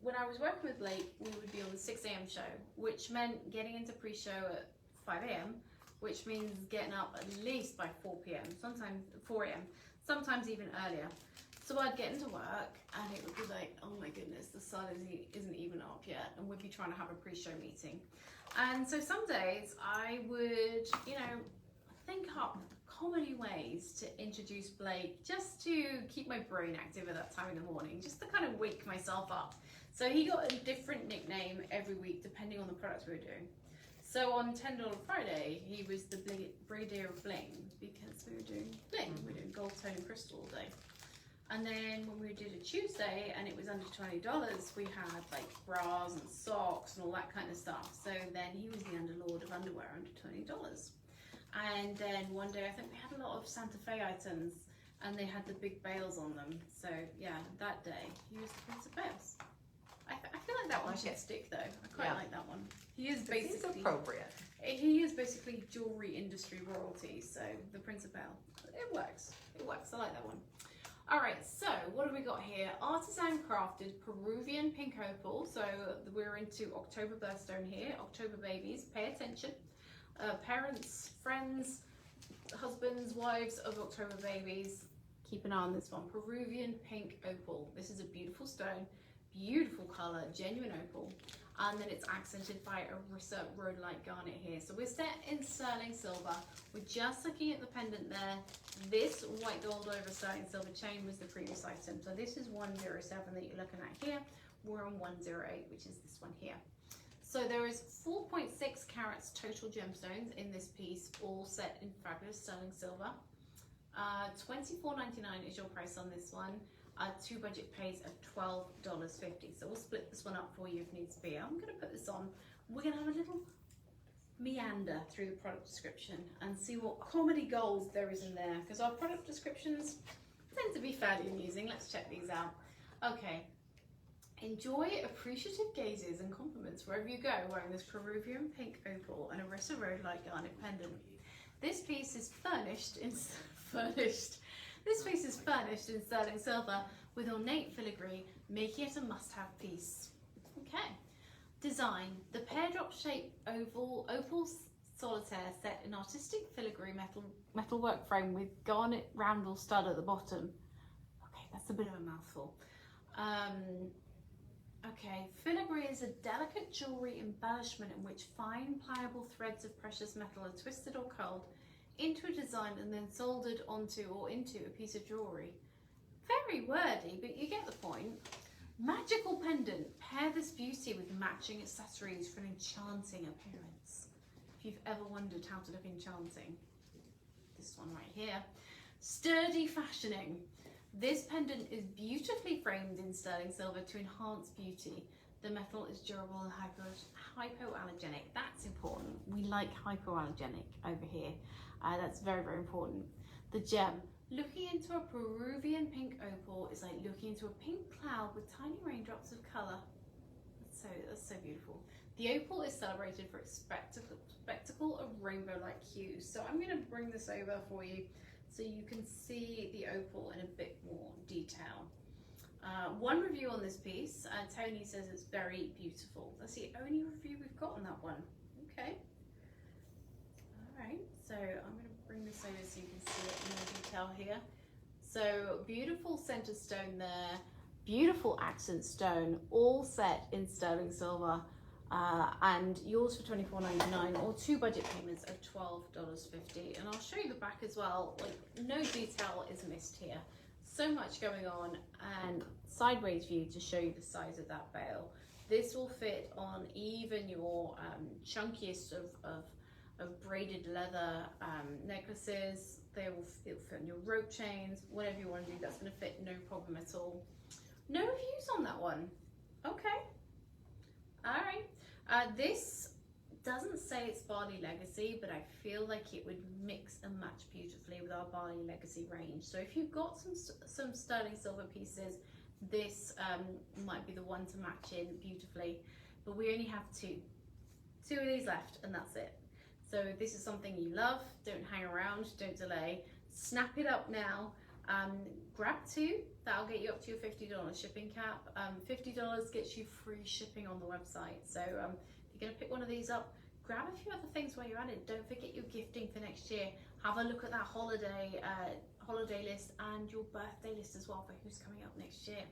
A: when I was working with Blake, we would be on the 6 a.m. show, which meant getting into pre-show at 5 a.m., which means getting up at least by 4 p.m., sometimes 4 a.m., sometimes even earlier. So I'd get into work and it would be like, oh my goodness, the sun isn't even up yet, and we'd be trying to have a pre-show meeting. And so some days I would, you know, think up comedy ways to introduce Blake, just to keep my brain active at that time in the morning, just to kind of wake myself up. So he got a different nickname every week depending on the products we were doing. So on $10 Friday, he was the Brigadier of Bling, because we were doing bling. We were doing gold, tone and crystal all day. And then when we did a Tuesday and it was under $20, we had like bras and socks and all that kind of stuff. So then he was the underlord of underwear under $20. And then one day I think we had a lot of Santa Fe items and they had the big bales on them. So yeah, that day he was the Prince of Bales. I feel like that one
B: Like
A: should
B: it.
A: stick though. I quite
B: Yeah.
A: like that one. He is
B: Seems
A: basically
B: appropriate.
A: he is basically jewelry industry royalty. So the Prince of Bale. It works. It works. I like that one. All right, so what have we got here? Artisan crafted Peruvian pink opal. So we're into October birthstone here. October babies, pay attention. Parents, friends, husbands, wives of October babies, keep an eye on this one. Peruvian pink opal. This is a beautiful stone, beautiful color, genuine opal. And then it's accented by a Rissa Rhodolite garnet here. So we're set in sterling silver. We're just looking at the pendant there. This white gold over sterling silver chain was the previous item. So this is 107 that you're looking at here. We're on 108, which is this one here. So there is 4.6 carats total gemstones in this piece, all set in fabulous sterling silver. $24.99 is your price on this one. Two budget pays of $12.50. So we'll split this one up for you if needs be. I'm going to put this on. We're going to have a little meander through the product description and see what comedy gold there is in there, because our product descriptions tend to be fairly amusing. Let's check these out. Okay. Enjoy appreciative gazes and compliments wherever you go wearing this Peruvian pink opal and a Rissa Rhodolite garnet pendant. This piece is furnished in sterling silver with ornate filigree, making it a must-have piece. Okay. Design: the pear drop shaped opal solitaire set in artistic filigree metalwork frame with garnet roundel stud at the bottom. Okay, that's a bit of a mouthful. Okay, filigree is a delicate jewellery embellishment in which fine pliable threads of precious metal are twisted or curled into a design and then soldered onto or into a piece of jewellery. Very wordy, but you get the point. Magical pendant. Pair this beauty with matching accessories for an enchanting appearance. If you've ever wondered how to look enchanting, this one right here. Sturdy fashioning. This pendant is beautifully framed in sterling silver to enhance beauty. The metal is durable and hypoallergenic. That's important. We like hypoallergenic over here. That's very, very important. The gem. Looking into a Peruvian pink opal is like looking into a pink cloud with tiny raindrops of colour. That's so beautiful. The opal is celebrated for its spectacle of rainbow-like hues. So I'm going to bring this over for you so you can see the opal in a bit more detail. One review on this piece, Tony says it's very beautiful. That's the only review we've got on that one. Okay. Alright, so I'm going to bring this over so you can see it in more detail here. So beautiful centre stone there, beautiful accent stone, all set in sterling silver, and yours for $24.99 or 2 budget payments of $12.50. And I'll show you the back as well. Like, no detail is missed here. So much going on, and sideways view to show you the size of that veil. This will fit on even your chunkiest of braided leather necklaces. It'll fit on your rope chains, whatever you want to do. That's going to fit, no problem at all. No reviews on that one. Okay. All right. This doesn't say it's Bali Legacy, but I feel like it would mix and match beautifully with our Bali Legacy range. So if you've got some sterling silver pieces, this might be the one to match in beautifully. But we only have two of these left, and that's it. So if this is something you love, don't hang around, don't delay. Snap it up now. Grab 2, that'll get you up to your $50 shipping cap. $50 gets you free shipping on the website. So if you're gonna pick one of these up, grab a few other things while you're at it. Don't forget your gifting for next year. Have a look at that holiday list and your birthday list as well for who's coming up next year.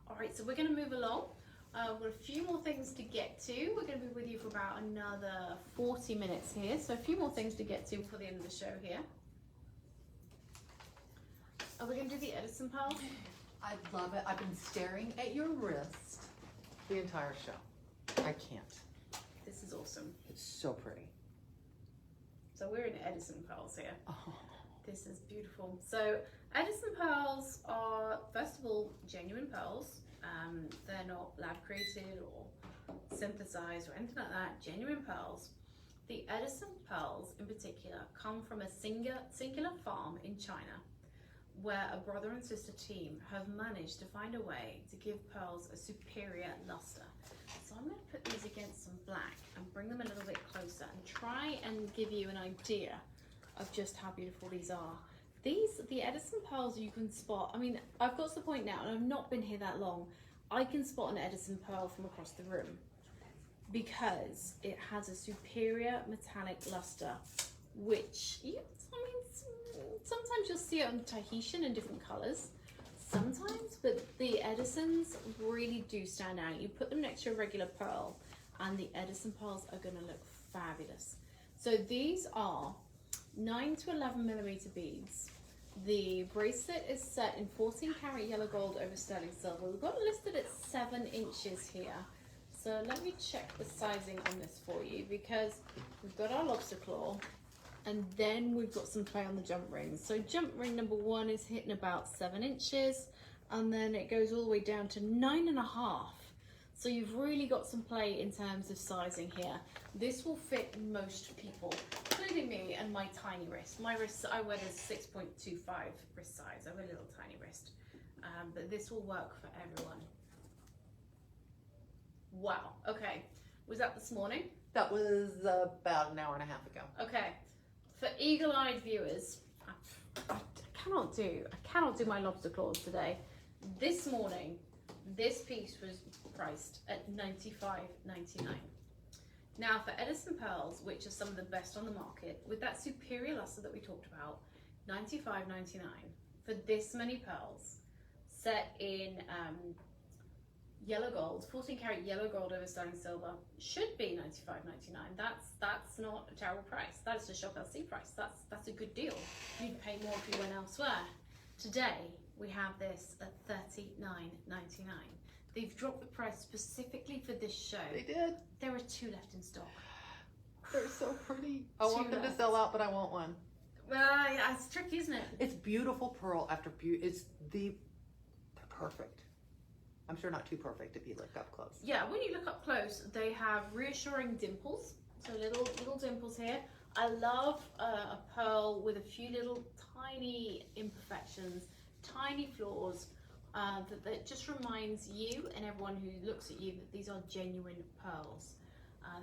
A: All right, so we're gonna move along. We've got a few more things to get to. We're going to be with you for about another 40 minutes here. So a few more things to get to before the end of the show here. Are we going to do the Edison Pearl?
B: I love it. I've been staring at your wrist the entire show. I can't.
A: This is awesome.
B: It's so pretty.
A: So we're in Edison Pearls here.
B: Oh.
A: This is beautiful. So Edison Pearls are, first of all, genuine pearls. They're not lab created or synthesized or anything like that. Genuine pearls. The Edison pearls in particular come from a singular farm in China where a brother and sister team have managed to find a way to give pearls a superior luster. So I'm going to put these against some black and bring them a little bit closer and try and give you an idea of just how beautiful these are. The Edison pearls you can spot, I mean, I've got to the point now, and I've not been here that long, I can spot an Edison pearl from across the room because it has a superior metallic luster, which, sometimes you'll see it on Tahitian in different colors, sometimes, but the Edisons really do stand out. You put them next to a regular pearl, and the Edison pearls are going to look fabulous. So these are 9 to 11 millimeter beads. The bracelet is set in 14 karat yellow gold over sterling silver. We've got it listed at 7 inches here. So let me check the sizing on this for you, because we've got our lobster claw and then we've got some play on the jump rings. So jump ring number 1 is hitting about 7 inches, and then it goes all the way down to 9.5. So you've really got some play in terms of sizing here. This will fit most people, including me and my tiny wrist. My wrist, I wear this 6.25 wrist size. I have a little tiny wrist, but this will work for everyone. Wow, okay. Was that this morning?
B: That was about an hour and a half ago.
A: Okay, for eagle-eyed viewers, I cannot do my lobster claws today. This morning, this piece was priced at $95.99. Now for Edison pearls, which are some of the best on the market, with that superior luster that we talked about, $95.99 for this many pearls, set in yellow gold, 14 karat yellow gold over sterling silver, should be $95.99. That's not a terrible price. That is a Shop LC price. That's a good deal. You'd pay more if you went elsewhere. Today we have this at $39.99. They've dropped the price specifically for this show.
B: They did.
A: There are 2 left in stock.
B: They're so pretty. I want them to
A: left.
B: sell out, but I want one.
A: Well, yeah, it's tricky, isn't it?
B: It's beautiful pearl after beauty. They're perfect. I'm sure not too perfect if you look up close.
A: Yeah, when you look up close, they have reassuring dimples. So little dimples here. I love a pearl with a few little tiny imperfections, tiny flaws, that just reminds you and everyone who looks at you that these are genuine pearls.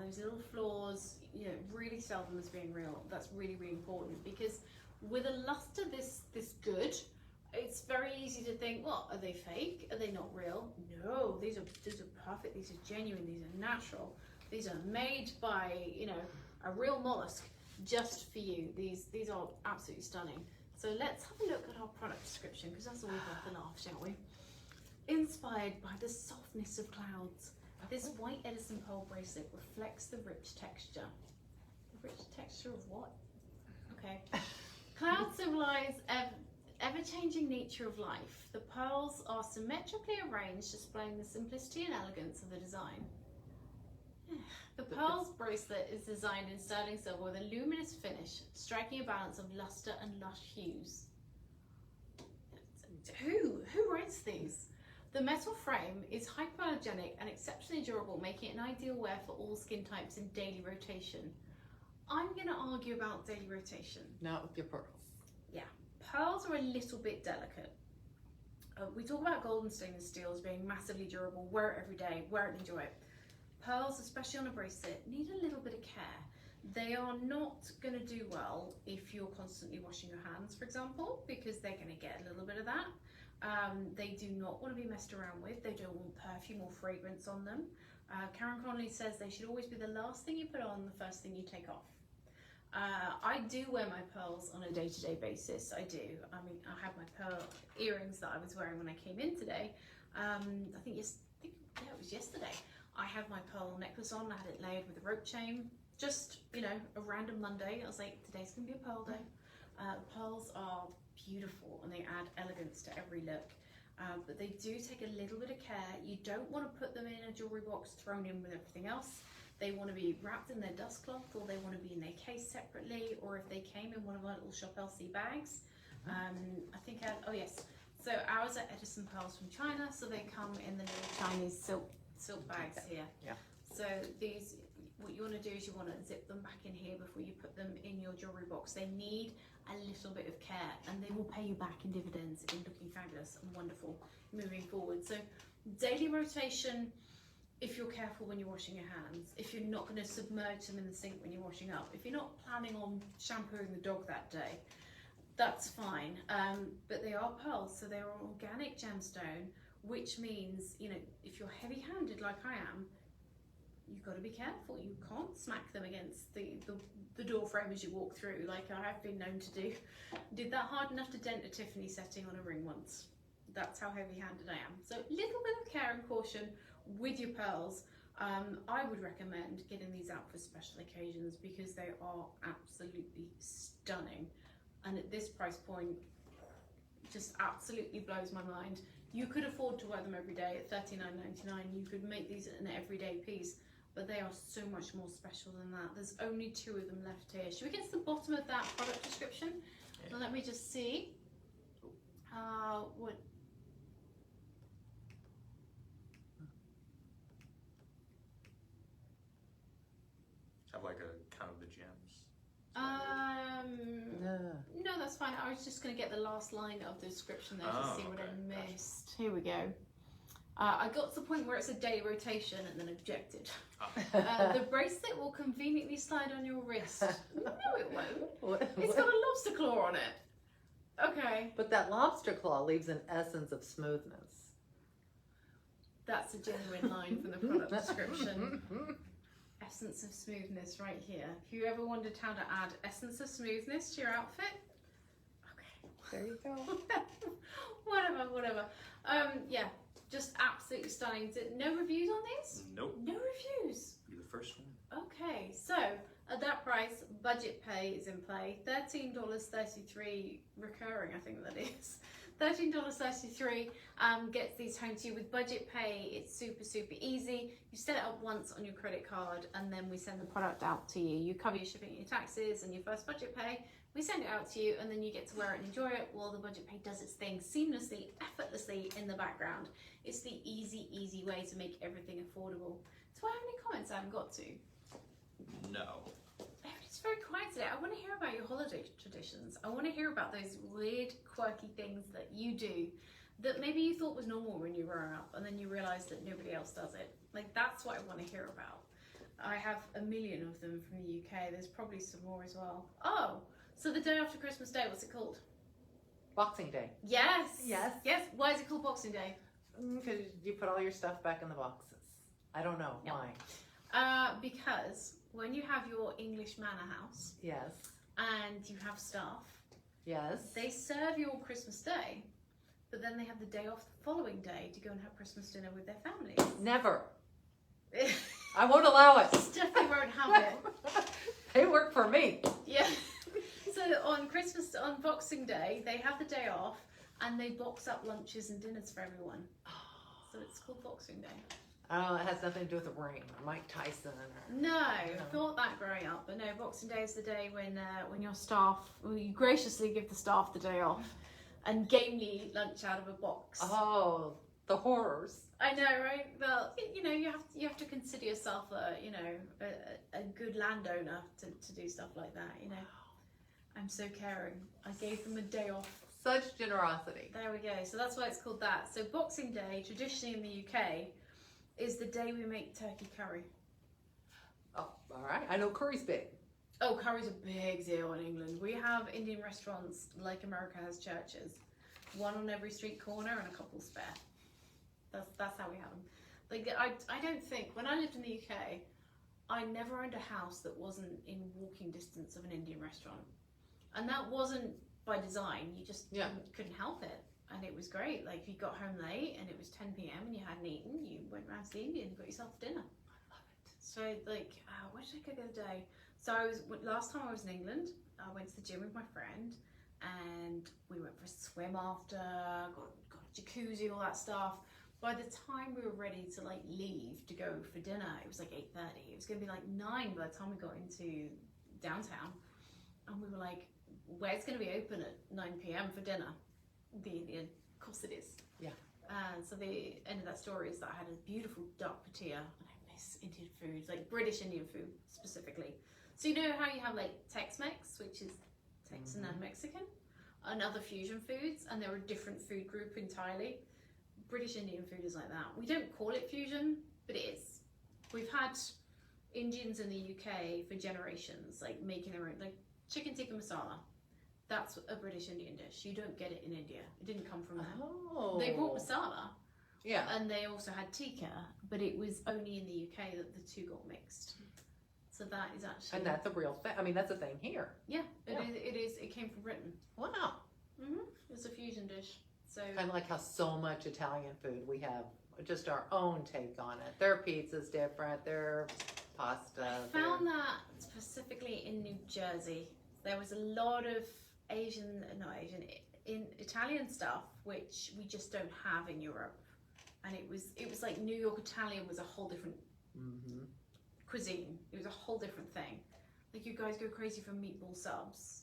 A: Those little flaws, you know, really sell them as being real. That's really, really important, because with a luster this good, it's very easy to think, well, are they fake? Are they not real? No, these are perfect. These are genuine. These are natural. These are made by, you know, a real mollusk just for you. These are absolutely stunning. So let's have a look at our product description, because that's always worth a laugh, shall we? Inspired by the softness of clouds, this white Edison pearl bracelet reflects the rich texture. The rich texture of what? Okay. Clouds symbolize ever-changing nature of life. The pearls are symmetrically arranged, displaying the simplicity and elegance of the design. The pearls bracelet is designed in sterling silver with a luminous finish, striking a balance of luster and lush hues. Who writes these? The metal frame is hypoallergenic and exceptionally durable, making it an ideal wear for all skin types in daily rotation. I'm going to argue about daily rotation.
B: Not with your pearls.
A: Yeah, pearls are a little bit delicate. We talk about gold and stainless steels being massively durable, wear it every day, wear it and enjoy it. Pearls, especially on a bracelet, need a little bit of care. They are not going to do well if you're constantly washing your hands, for example, because they're going to get a little bit of that. They do not want to be messed around with. They don't want perfume or fragrance on them. Karen Connolly says they should always be the last thing you put on, the first thing you take off. I do wear my pearls on a day-to-day basis. I do. I mean, I have my pearl earrings that I was wearing when I came in today. I think it was yesterday. I have my pearl necklace on. I had it layered with a rope chain. Just, you know, a random Monday. I was like, today's gonna be a pearl day. Pearls are beautiful and they add elegance to every look. But they do take a little bit of care. You don't want to put them in a jewelry box thrown in with everything else. They want to be wrapped in their dust cloth, or they want to be in their case separately, or if they came in one of our little Shop LC bags. I think oh yes, so ours are Edison pearls from China, so they come in the little Chinese silk bags here.
B: Yeah.
A: So these, what you want to do is you want to zip them back in here before you put them in your jewelry box. They need a little bit of care, and they will pay you back in dividends in looking fabulous and wonderful moving forward. So daily rotation, if you're careful when you're washing your hands, if you're not going to submerge them in the sink when you're washing up, if you're not planning on shampooing the dog that day, that's fine. But they are pearls, so they're an organic gemstone, which means, you know, if you're heavy-handed like I am, you've got to be careful. You can't smack them against the door frame as you walk through, like I have been known to do. Did that hard enough to dent a Tiffany setting on a ring once. That's how heavy-handed I am. So a little bit of care and caution with your pearls. I would recommend getting these out for special occasions because they are absolutely stunning. And at this price point, just absolutely blows my mind. You could afford to wear them every day at $39.99. You could make these an everyday piece, but they are so much more special than that. There's only 2 of them left here. Should we get to the bottom of that product description? Yeah. Let me just see. What?
C: Have like a count of the gems.
A: No, that's fine. I was just going to get the last line of the description there to see what I missed. Gotcha. Here we go. I got to the point where it said daily rotation and then objected. The bracelet will conveniently slide on your wrist. No, it won't. It's got a lobster claw on it. Okay.
B: But that lobster claw leaves an essence of smoothness.
A: That's a genuine line from the product description. Essence of smoothness right here. If you ever wondered how to add essence of smoothness to your outfit, okay.
B: There you go.
A: whatever. Yeah, just absolutely stunning. No reviews on these?
C: Nope.
A: No reviews.
C: You're the first one.
A: Okay, so at that price, budget pay is in play. $13.33 recurring, I think that is. $13.33 gets these home to you with budget pay. It's super, super easy. You set it up once on your credit card and then we send the product out to you. You cover your shipping and your taxes and your first budget pay. We send it out to you and then you get to wear it and enjoy it while the budget pay does its thing seamlessly, effortlessly in the background. It's the easy, easy way to make everything affordable. Do I have any comments I haven't got to?
C: No.
A: It's very quiet today. I want to hear about your holiday traditions. I want to hear about those weird, quirky things that you do that maybe you thought was normal when you were growing up and then you realised that nobody else does it. Like, that's what I want to hear about. I have a million of them from the UK. There's probably some more as well. Oh, so the day after Christmas Day, what's it called?
B: Boxing Day.
A: Yes.
B: Yes.
A: Yes. Why is it called Boxing Day?
B: Because you put all your stuff back in the boxes. I don't know
A: No.
B: why.
A: Because when you have your English manor house
B: Yes.
A: and you have staff,
B: Yes.
A: they serve you on Christmas Day, but then they have the day off the following day to go and have Christmas dinner with their families.
B: Never. I won't allow it.
A: Definitely won't have it.
B: They work for me.
A: Yeah. So on Boxing Day, they have the day off and they box up lunches and dinners for everyone. So it's called Boxing Day.
B: Oh, it has nothing to do with the ring or Mike Tyson or...
A: No, I thought that growing up, but no, Boxing Day is the day when your staff, well, you graciously give the staff the day off and gamely eat lunch out of a box.
B: Oh, the horrors.
A: I know, right? Well, you have to consider yourself a good landowner to do stuff like that. I'm so caring. I gave them a day off.
B: Such generosity.
A: There we go. So that's why it's called that. So Boxing Day, traditionally in the UK, is the day we make turkey curry.
B: Oh, all right. I know curry's big.
A: Oh, curry's a big deal in England. We have Indian restaurants like America has churches. One on every street corner and a couple spare. That's how we have them. Like, I don't think, when I lived in the UK, I never owned a house that wasn't in walking distance of an Indian restaurant. And that wasn't by design, you just couldn't help it. And it was great. Like, if you got home late and it was 10 p.m. and you hadn't eaten, you went round to the Indian and got yourself dinner.
B: I love it.
A: So, like, where did I go the other day? So last time I was in England, I went to the gym with my friend and we went for a swim after, got a jacuzzi, all that stuff. By the time we were ready to like leave to go for dinner, it was like 8:30. It was gonna be like 9 by the time we got into downtown. And we were like, where's gonna be open at 9 p.m. for dinner? The Indian, of course it is.
B: Yeah.
A: And so the end of that story is that I had a beautiful duck patia, and I miss Indian food, like British Indian food specifically. So you know how you have like Tex-Mex, which is Texan and Mexican, and other fusion foods, and they're a different food group entirely. British Indian food is like that. We don't call it fusion, but it is. We've had Indians in the UK for generations, like making their own, like chicken tikka masala. That's a British Indian dish. You don't get it in India. It didn't come from them.
B: Oh.
A: They brought masala,
B: Yeah.
A: and they also had tikka, but it was only in the UK that the two got mixed. So that is actually...
B: And that's a real thing. I mean, that's a thing here.
A: Yeah,
B: Yeah.
A: It is. It came from Britain.
B: Wow.
A: It's a fusion dish. So
B: Kind of like how so much Italian food, we have just our own take on it. Their pizza's different, their pasta.
A: I found that specifically in New Jersey. There was a lot of in Italian stuff, which we just don't have in Europe. And it was like New York Italian was a whole different cuisine. It was a whole different thing. Like, you guys go crazy for meatball subs.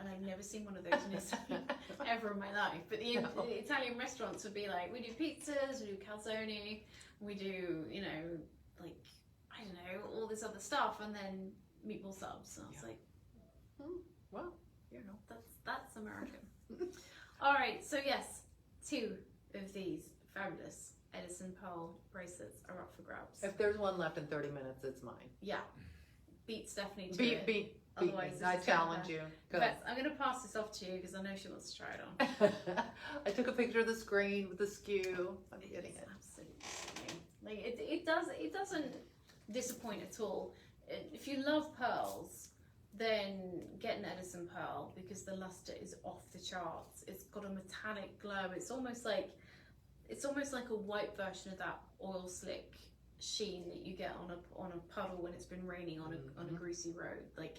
A: And I've never seen one of those in Italy ever in my life. But the Italian restaurants would be like, we do pizzas, we do calzone, we do, like, I don't know, all this other stuff, and then meatball subs. And I was like,
B: Well,
A: that's American. All right, so yes, 2 of these fabulous Edison Pearl bracelets are up for grabs.
B: if there's one left in 30 minutes, it's mine.
A: Yeah, beat Stephanie to it.
B: Beat
A: Otherwise,
B: me.
A: this
B: I
A: is gonna
B: challenge
A: hurt.
B: you. Go.
A: But I'm going to pass this off to you because I know she wants to try it on.
B: I took a picture of the screen with the skew. I'm getting
A: It's
B: it.
A: absolutely stunning. Like it doesn't disappoint at all. If you love pearls, then get an Edison pearl because the luster is off the charts. It's got a metallic glow. It's almost like a white version of that oil slick sheen that you get on a puddle when it's been raining on a greasy road. Like,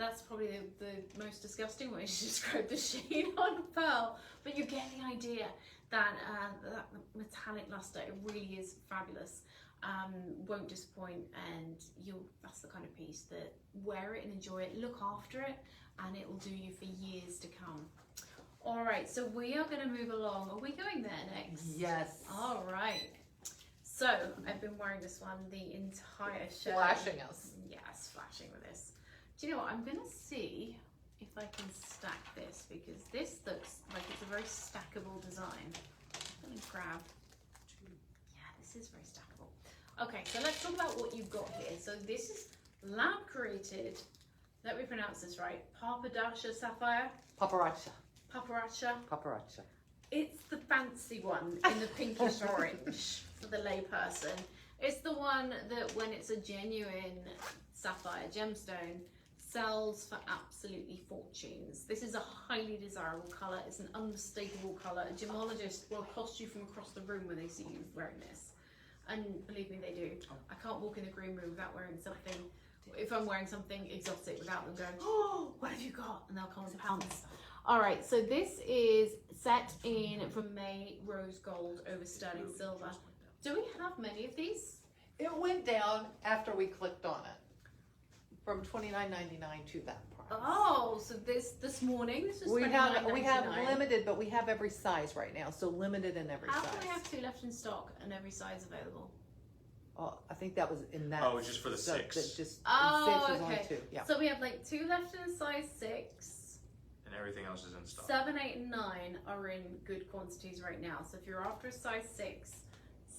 A: That's probably the most disgusting way to describe the sheen on a pearl, but you get the idea that that metallic luster, it really is fabulous. Won't disappoint, and that's the kind of piece that wear it and enjoy it, look after it, and it will do you for years to come. All right, so we are going to move along. Are we going there next?
B: Yes.
A: All right. So I've been wearing this one the entire show.
B: Flashing us.
A: Yes, flashing with this. Do you know what? I'm going to see if I can stack this, because this looks like it's a very stackable design. Let me grab. Yeah, this is very stackable. Okay, so let's talk about what you've got here. So this is lab created. Let me pronounce this right. Papadasha sapphire.
B: Paparazzi.
A: Paparacha.
B: Paparazzi.
A: It's the fancy one in the pinkish orange for the layperson. It's the one that, when it's a genuine sapphire gemstone, sells for absolutely fortunes. This is a highly desirable colour. It's an unmistakable colour. A gemologist will accost you from across the room when they see you wearing this. And believe me, they do. I can't walk in the green room without wearing something. If I'm wearing something exotic, without them going, oh, what have you got? And they'll come and pounce. All right, so this is set in Vermeil Rose Gold over Sterling Silver. Do we have many of these?
B: It went down after we clicked on it, from $29.99 to that price.
A: Oh, so this morning, this is
B: We have
A: $29.99.
B: limited, but we have every size right now. So limited in every
A: How
B: size.
A: can we have 2 left in stock and every size available?
B: Oh, I think that was in that.
D: Oh, it's just for the
B: so
D: 6.
B: that just
A: Oh,
B: 6 was
A: okay.
B: only 2. Yeah.
A: So we have like 2 left in size 6.
D: And everything else is in stock.
A: 7, 8, and 9 are in good quantities right now. So if you're after a size 6,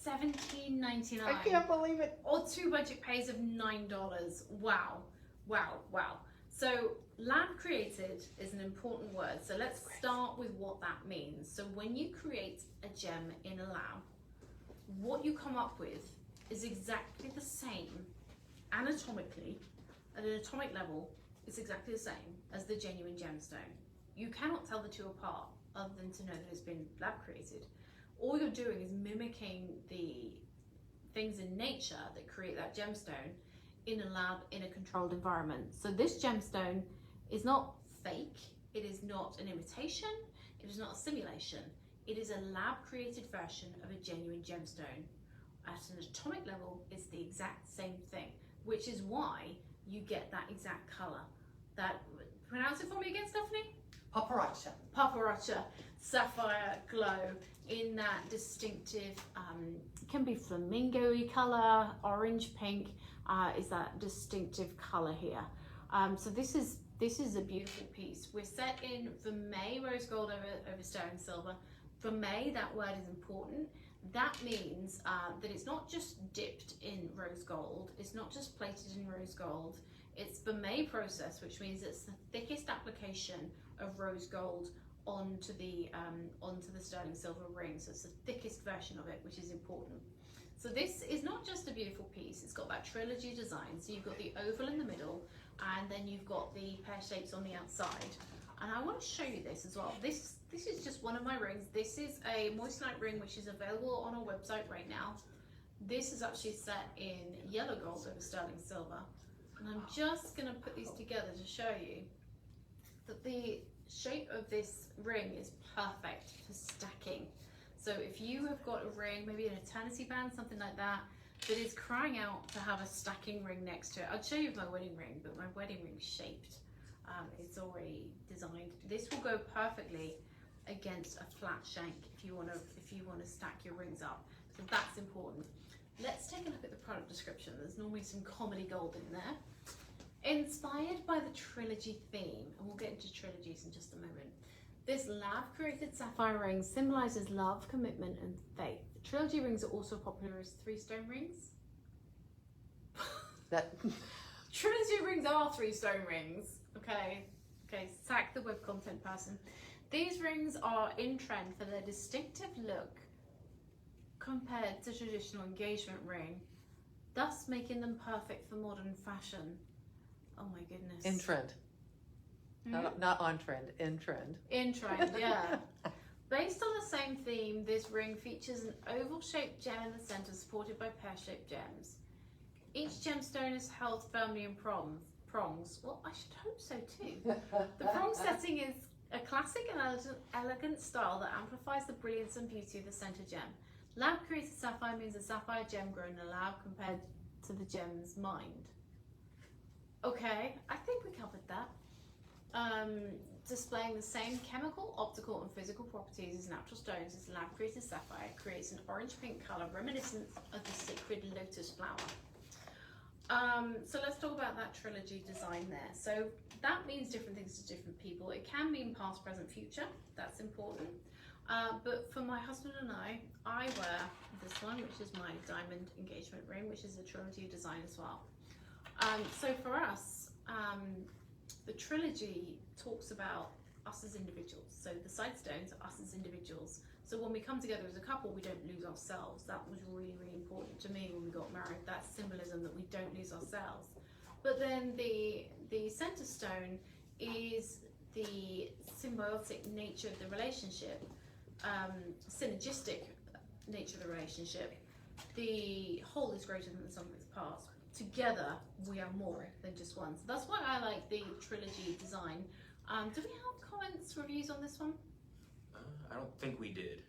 A: $17.99.
B: I can't believe it.
A: Or 2 budget pays of $9. Wow, wow, wow. So lab created is an important word. So let's start with what that means. So when you create a gem in a lab, what you come up with is exactly the same anatomically, at an atomic level. It's exactly the same as the genuine gemstone. You cannot tell the two apart other than to know that it's been lab created. All you're doing is mimicking the things in nature that create that gemstone in a lab, in a controlled environment. So this gemstone is not fake, it is not an imitation, it is not a simulation. It is a lab created version of a genuine gemstone. At an atomic level, it's the exact same thing, which is why you get that exact color. That, pronounce it for me again, Stephanie?
B: Paparazzi.
A: Paparacha sapphire glow in that distinctive, can be flamingo-y color, orange pink is that distinctive color here. So this is a beautiful piece. We're set in Vermeil Rose Gold over Sterling Silver. Vermeil, that word is important. That means that it's not just dipped in rose gold, it's not just plated in rose gold, it's Vermeil process, which means it's the thickest application of rose gold onto the sterling silver ring. So it's the thickest version of it, which is important. So this is not just a beautiful piece, it's got that trilogy design. So you've got the oval in the middle, and then you've got the pear shapes on the outside. And I want to show you this as well. This is just one of my rings. This is a moissanite ring, which is available on our website right now. This is actually set in yellow gold over sterling silver. And I'm just going to put these together to show you that the shape of this ring is perfect for stacking. So if you have got a ring, maybe an eternity band, something like that, that is crying out to have a stacking ring next to it. I'll show you my wedding ring, but my wedding ring's shaped. It's already designed. This will go perfectly against a flat shank if you want to stack your rings up. So that's important. Let's take a look at the product description. There's normally some comedy gold in there. Inspired by the trilogy theme, and we'll get into trilogies in just a moment. This lab-created sapphire ring symbolizes love, commitment, and faith. Trilogy rings are also popular as 3-stone rings.
B: That
A: Trilogy rings are 3-stone rings. Okay, sack the web content person. These rings are in trend for their distinctive look compared to traditional engagement ring, thus making them perfect for modern fashion. Oh my goodness.
B: in trend. Not on trend, in trend.
A: In trend, yeah. Based on the same theme, this ring features an oval-shaped gem in the center supported by pear-shaped gems. Each gemstone is held firmly in prongs. Well, I should hope so too. The prong setting is a classic and elegant style that amplifies the brilliance and beauty of the center gem. Lab created sapphire means a sapphire gem grown in a lab compared to the gem's mind. Okay, I think we covered that. Displaying the same chemical, optical, and physical properties as natural stones as lab created sapphire creates an orange-pink color reminiscent of the sacred lotus flower. So let's talk about that trilogy design there. So that means different things to different people. It can mean past, present, future. That's important. But for my husband and I wear this one, which is my diamond engagement ring, which is a trilogy design as well. So for us, the trilogy talks about us as individuals. So the side stones are us as individuals. So when we come together as a couple, we don't lose ourselves. That was really, really important to me when we got married. That symbolism that we don't lose ourselves. But then the center stone is the symbiotic nature of the relationship, synergistic nature of the relationship. The whole is greater than the sum of its parts. Together, we are more than just one. So that's why I like the trilogy design. Do we have comments, reviews on this one?
D: I don't think we did.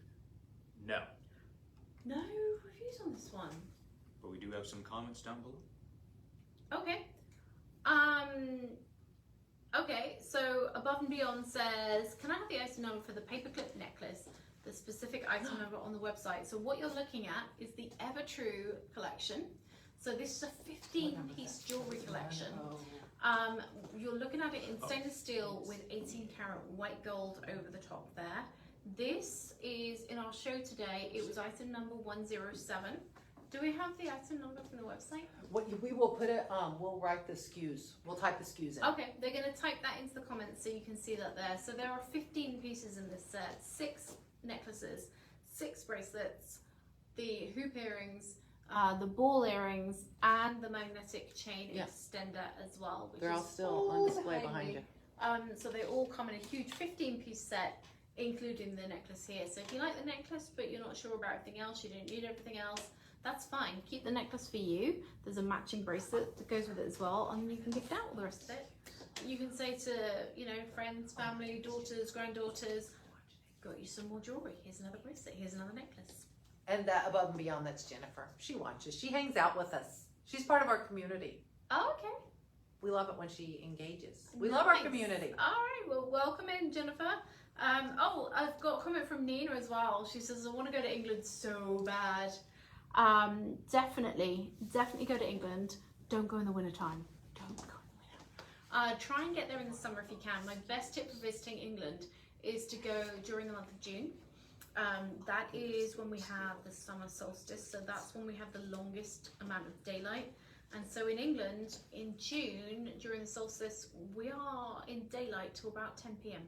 D: No.
A: No reviews on this one.
D: But we do have some comments down below.
A: Okay. Okay, so Above and Beyond says, can I have the item number for the paperclip necklace? The specific item number on the website. So what you're looking at is the Ever True collection. So this is a 15-piece jewelry collection. You're looking at it in stainless steel with 18 karat white gold over the top there. This is in our show today. It was item number 107. Do we have the item number from the website?
B: We will put it, we'll write the SKUs. We'll type the SKUs in.
A: Okay, they're going to type that into the comments so you can see that there. So there are 15 pieces in this set, 6 necklaces, 6 bracelets, the hoop earrings, the ball earrings, and the magnetic chain extender as well. Which
B: They're all
A: is
B: still on display behind you.
A: So they all come in a huge 15-piece set, including the necklace here. So if you like the necklace but you're not sure about everything else, you don't need everything else, that's fine. Keep the necklace for you. There's a matching bracelet that goes with it as well, and you can gift out the rest of it. You can say to, you know, friends, family, daughters, granddaughters, got you some more jewelry. Here's another bracelet. Here's another necklace.
B: And that Above and Beyond, that's Jennifer. She watches. She hangs out with us. She's part of our community.
A: Oh, okay.
B: We love it when she engages. We love our community.
A: All right, well, welcome in, Jennifer. Oh, I've got a comment from Nina as well. She says, I want to go to England so bad. Definitely go to England. Don't go in the winter time. Don't go in the winter. Try and get there in the summer if you can. My best tip for visiting England is to go during the month of June. That is when we have the summer solstice, so that's when we have the longest amount of daylight. And so in England, in June, during the solstice, we are in daylight till about 10 p.m,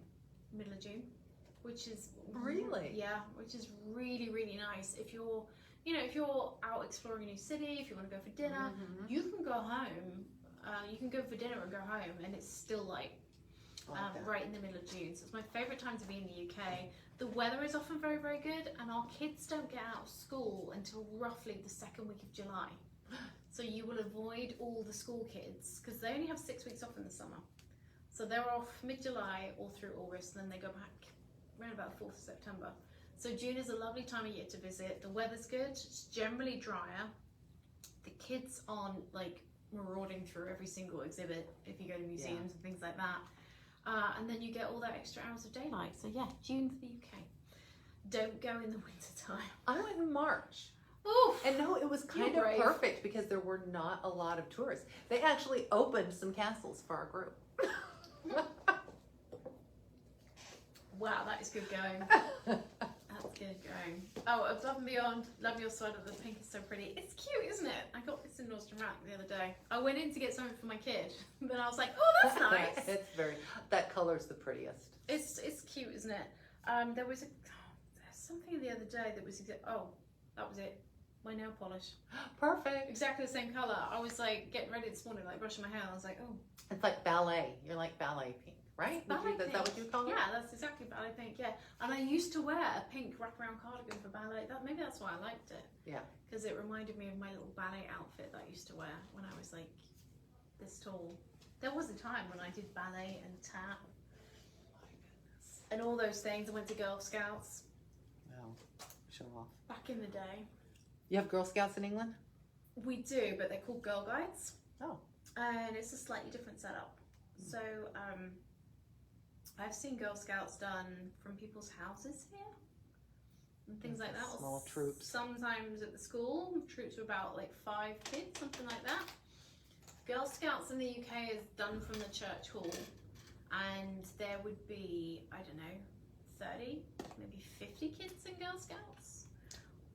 A: middle of June, which is
B: Really?
A: Yeah, which is really, really nice. If you're, you know, if you're out exploring a new city, if you want to go for dinner, you can go home. You can go for dinner and go home, and it's still light. Right in the middle of June. So it's my favourite time to be in the UK. The weather is often very, very good, and our kids don't get out of school until roughly the second week of July. So you will avoid all the school kids, because they only have 6 weeks off in the summer. So they're off mid-July all through August, and then they go back around about the 4th of September. So June is a lovely time of year to visit. The weather's good, it's generally drier. The kids aren't like marauding through every single exhibit if you go to museums and things like that. And then you get all that extra hours of daylight. So yeah, June for the UK. Don't go in the winter time.
B: I went in March.
A: Oof.
B: And no, it was kind
A: You're
B: of
A: brave.
B: perfect because there were not a lot of tourists. They actually opened some castles for our group.
A: Wow, that is good going. That's good going. Oh, Above and Beyond, love your sweater. The pink is so pretty. It's cute, isn't it? I got this in Nordstrom Rack the other day. I went in to get something for my kid, but I was like, oh, that's nice.
B: It's very, that color's the prettiest.
A: It's cute, isn't it? There was something the other day that was that was it. My nail polish.
B: Perfect.
A: Exactly the same color. I was like getting ready this morning, like brushing my hair. And I was like, oh.
B: It's like ballet. You're like ballet pink, right?
A: Ballet
B: Is that what you call it?
A: Yeah, that's exactly ballet pink. Yeah, and I used to wear a pink wraparound cardigan for ballet. Maybe that's why I liked it.
B: Yeah.
A: Because it reminded me of my little ballet outfit that I used to wear when I was like this tall. There was a time when I did ballet and tap
B: My goodness.
A: and all those things. I went to Girl Scouts
B: Well, show off.
A: back in the day.
B: You have Girl Scouts in England?
A: We do, but they're called Girl Guides.
B: Oh.
A: And it's a slightly different setup. So I've seen Girl Scouts done from people's houses here and things like that.
B: Small troops.
A: Sometimes at the school, troops were about like 5 kids, something like that. Girl Scouts in the UK is done from the church hall, and there would be, I don't know, 30, maybe 50 kids in Girl Scouts.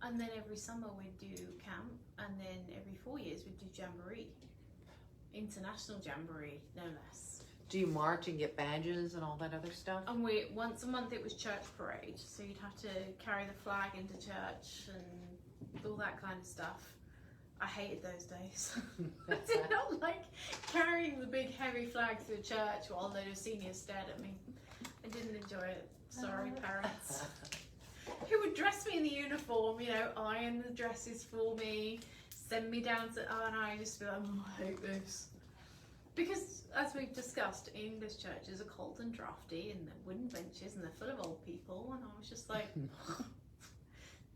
A: And then every summer we'd do camp, and then every 4 years we'd do jamboree. International jamboree, no less.
B: Do you march and get badges and all that other stuff?
A: And once a month it was church parade, so you'd have to carry the flag into church and all that kind of stuff. I hated those days. I did not like carrying the big heavy flag through church while a load of seniors stared at me. I didn't enjoy it. Sorry, parents. Who would dress me in the uniform, you know, iron the dresses for me, send me down to, and I just be like, oh, I hate this. Because, as we've discussed, English churches are cold and drafty, and they're wooden benches, and they're full of old people, and I was just like,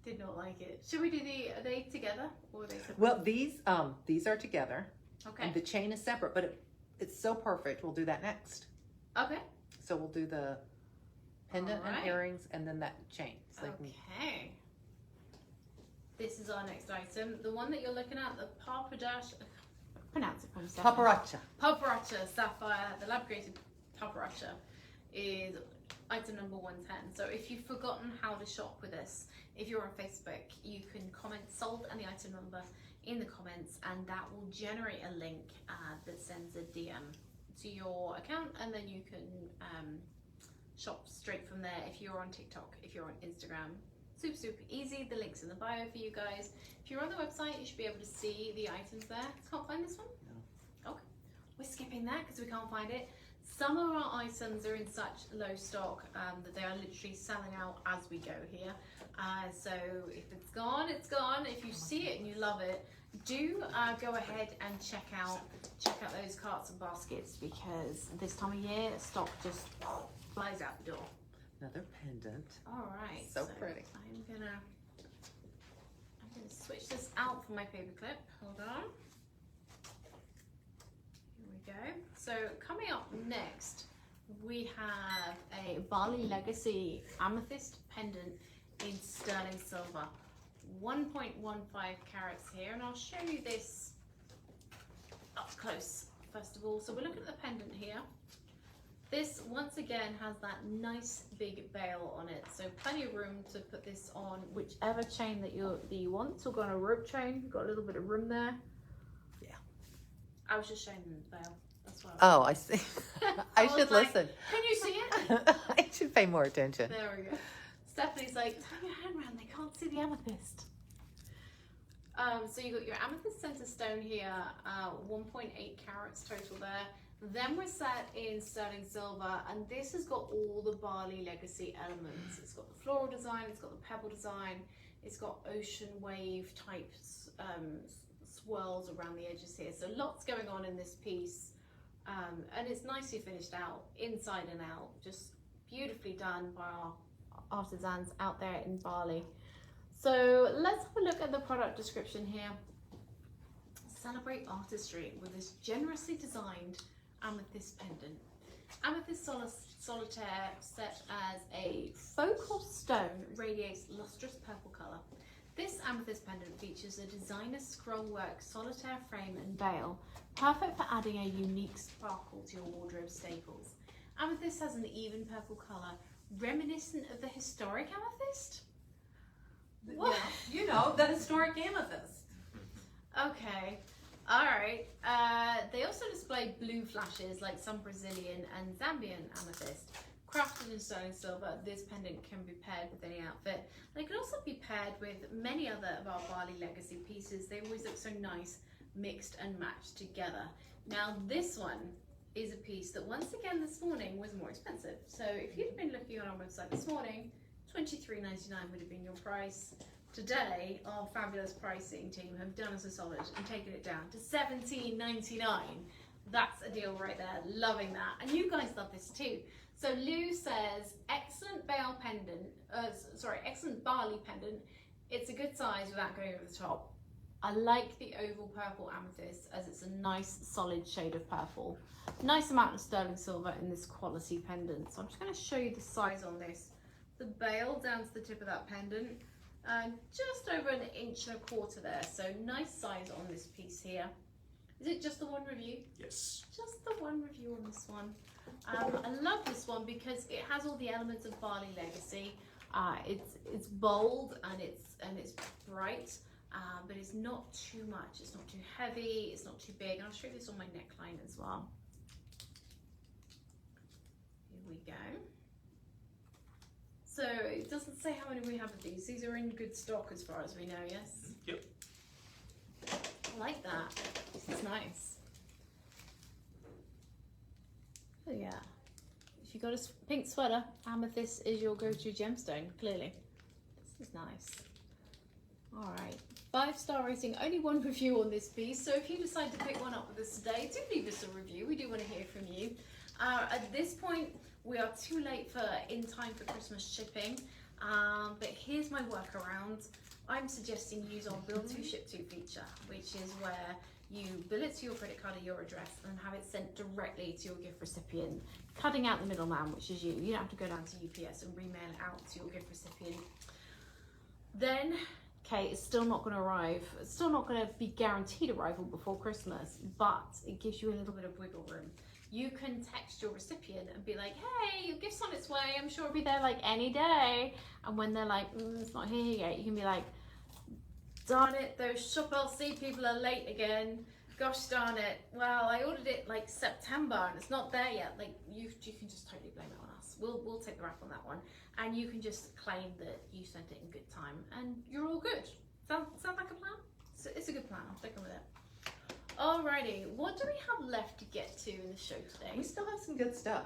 A: did not like it. Should we do are they together, or are they separate?
B: Well, these are together.
A: Okay.
B: And the chain is separate, but it's so perfect. We'll do that next.
A: Okay.
B: So we'll do the pendant
A: Alright.
B: and earrings, and then that chain. So they can-
A: Okay. This is our next item. The one that you're looking at, the Pappardelle. Pronounce it for me, Stephanie.
B: Paparazzi.
A: Pappardelle Sapphire, the lab created Pappardelle, is item number 110. So if you've forgotten how to shop with this, if you're on Facebook, you can comment sold and the item number in the comments, and that will generate a link that sends a DM to your account, and then you can shop straight from there. If you're on TikTok, if you're on Instagram, super easy. The link's in the bio for you guys. If you're on the website, you should be able to see the items there. Can't find this one? No. Okay. We're skipping that because we can't find it. Some of our items are in such low stock that they are literally selling out as we go here. So if it's gone, it's gone. If you see it and you love it, do go ahead and check out those carts and baskets, because this time of year stock just flies out the door.
B: Another pendant.
A: All right.
B: So pretty.
A: I'm gonna switch this out for my paperclip. Hold on. Here we go. So coming up next, we have a Bali Legacy amethyst pendant in sterling silver, 1.15 carats here, and I'll show you this up close first of all. So we're looking at the pendant here. This once again has that nice big bail on it, so plenty of room to put this on whichever chain that you want. So we've got a rope chain, you've got a little bit of room there.
B: Yeah.
A: I was just showing them the bail. That's why.
B: Oh, I see. I
A: was
B: should
A: like,
B: listen.
A: Can you see it?
B: I should pay more attention.
A: There we go. Stephanie's like, turn your hand around, they can't see the amethyst. So you got your amethyst center stone here, 1.8 carats total there. Then we're set in sterling silver, and this has got all the Bali Legacy elements. It's got the floral design, it's got the pebble design, it's got ocean wave type swirls around the edges here. So lots going on in this piece, and it's nicely finished out, inside and out, just beautifully done by our artisans out there in Bali. So let's have a look at the product description here. Celebrate artistry with this generously designed amethyst pendant. Amethyst solitaire set as a focal stone radiates lustrous purple colour. This amethyst pendant features a designer scrollwork solitaire frame and bail, perfect for adding a unique sparkle to your wardrobe staples. Amethyst has an even purple colour, reminiscent of the historic amethyst? What?
B: Yeah, you know, the historic amethyst.
A: Okay, alright. They also display blue flashes like some Brazilian and Zambian amethyst. Crafted in sterling silver, this pendant can be paired with any outfit. And it can also be paired with many other of our Bali Legacy pieces. They always look so nice, mixed and matched together. Now this one is a piece that once again this morning was more expensive. So if you'd been looking on our website this morning, $23.99 would have been your price. Today, our fabulous pricing team have done us a solid and taken it down to $17.99. That's a deal right there. Loving that. And you guys love this too. So Lou says, excellent bale pendant, excellent barley pendant. It's a good size without going over the top. I like the oval purple amethyst as it's a nice solid shade of purple. Nice amount of sterling silver in this quality pendant. So I'm just going to show you the size on this. The bale down to the tip of that pendant, just over 1.25 inches there. So nice size on this piece here. Is it just the one review?
D: Yes.
A: Just the one review on this one. I love this one because it has all the elements of Barley Legacy. It's bold and it's bright, but it's not too much. It's not too heavy. It's not too big. And I'll show you this on my neckline as well. Here we go. So it doesn't say how many we have of these. These are in good stock as far as we know. Yes.
D: Yep.
A: I like that. This is nice. Oh yeah. If you got a pink sweater, amethyst is your go-to gemstone, clearly. This is nice. Alright, 5-star rating, only one review on this piece, so if you decide to pick one up with us today, do leave us a review, we do want to hear from you. At this point, we are too late for in time for Christmas shipping, but here's my workaround. I'm suggesting use our Bill to Ship To feature, which is where you bill it to your credit card or your address and have it sent directly to your gift recipient, cutting out the middleman, which is you. You don't have to go down to UPS and remail it out to your gift recipient. Then, okay, it's still not going to arrive. It's still not going to be guaranteed arrival before Christmas, but it gives you a little bit of wiggle room. You can text your recipient and be like, hey, your gift's on its way. I'm sure it'll be there like any day. And when they're like, it's not here yet, you can be like, darn it, those Shop LC people are late again. Gosh darn it. Well, I ordered it like September and it's not there yet. Like you can just totally blame it on us. We'll take the rap on that one. And you can just claim that you sent it in good time and you're all good. Sound like a plan? It's a good plan. I'm sticking with it. Alrighty, what do we have left to get to in the show today?
B: We still have some good stuff.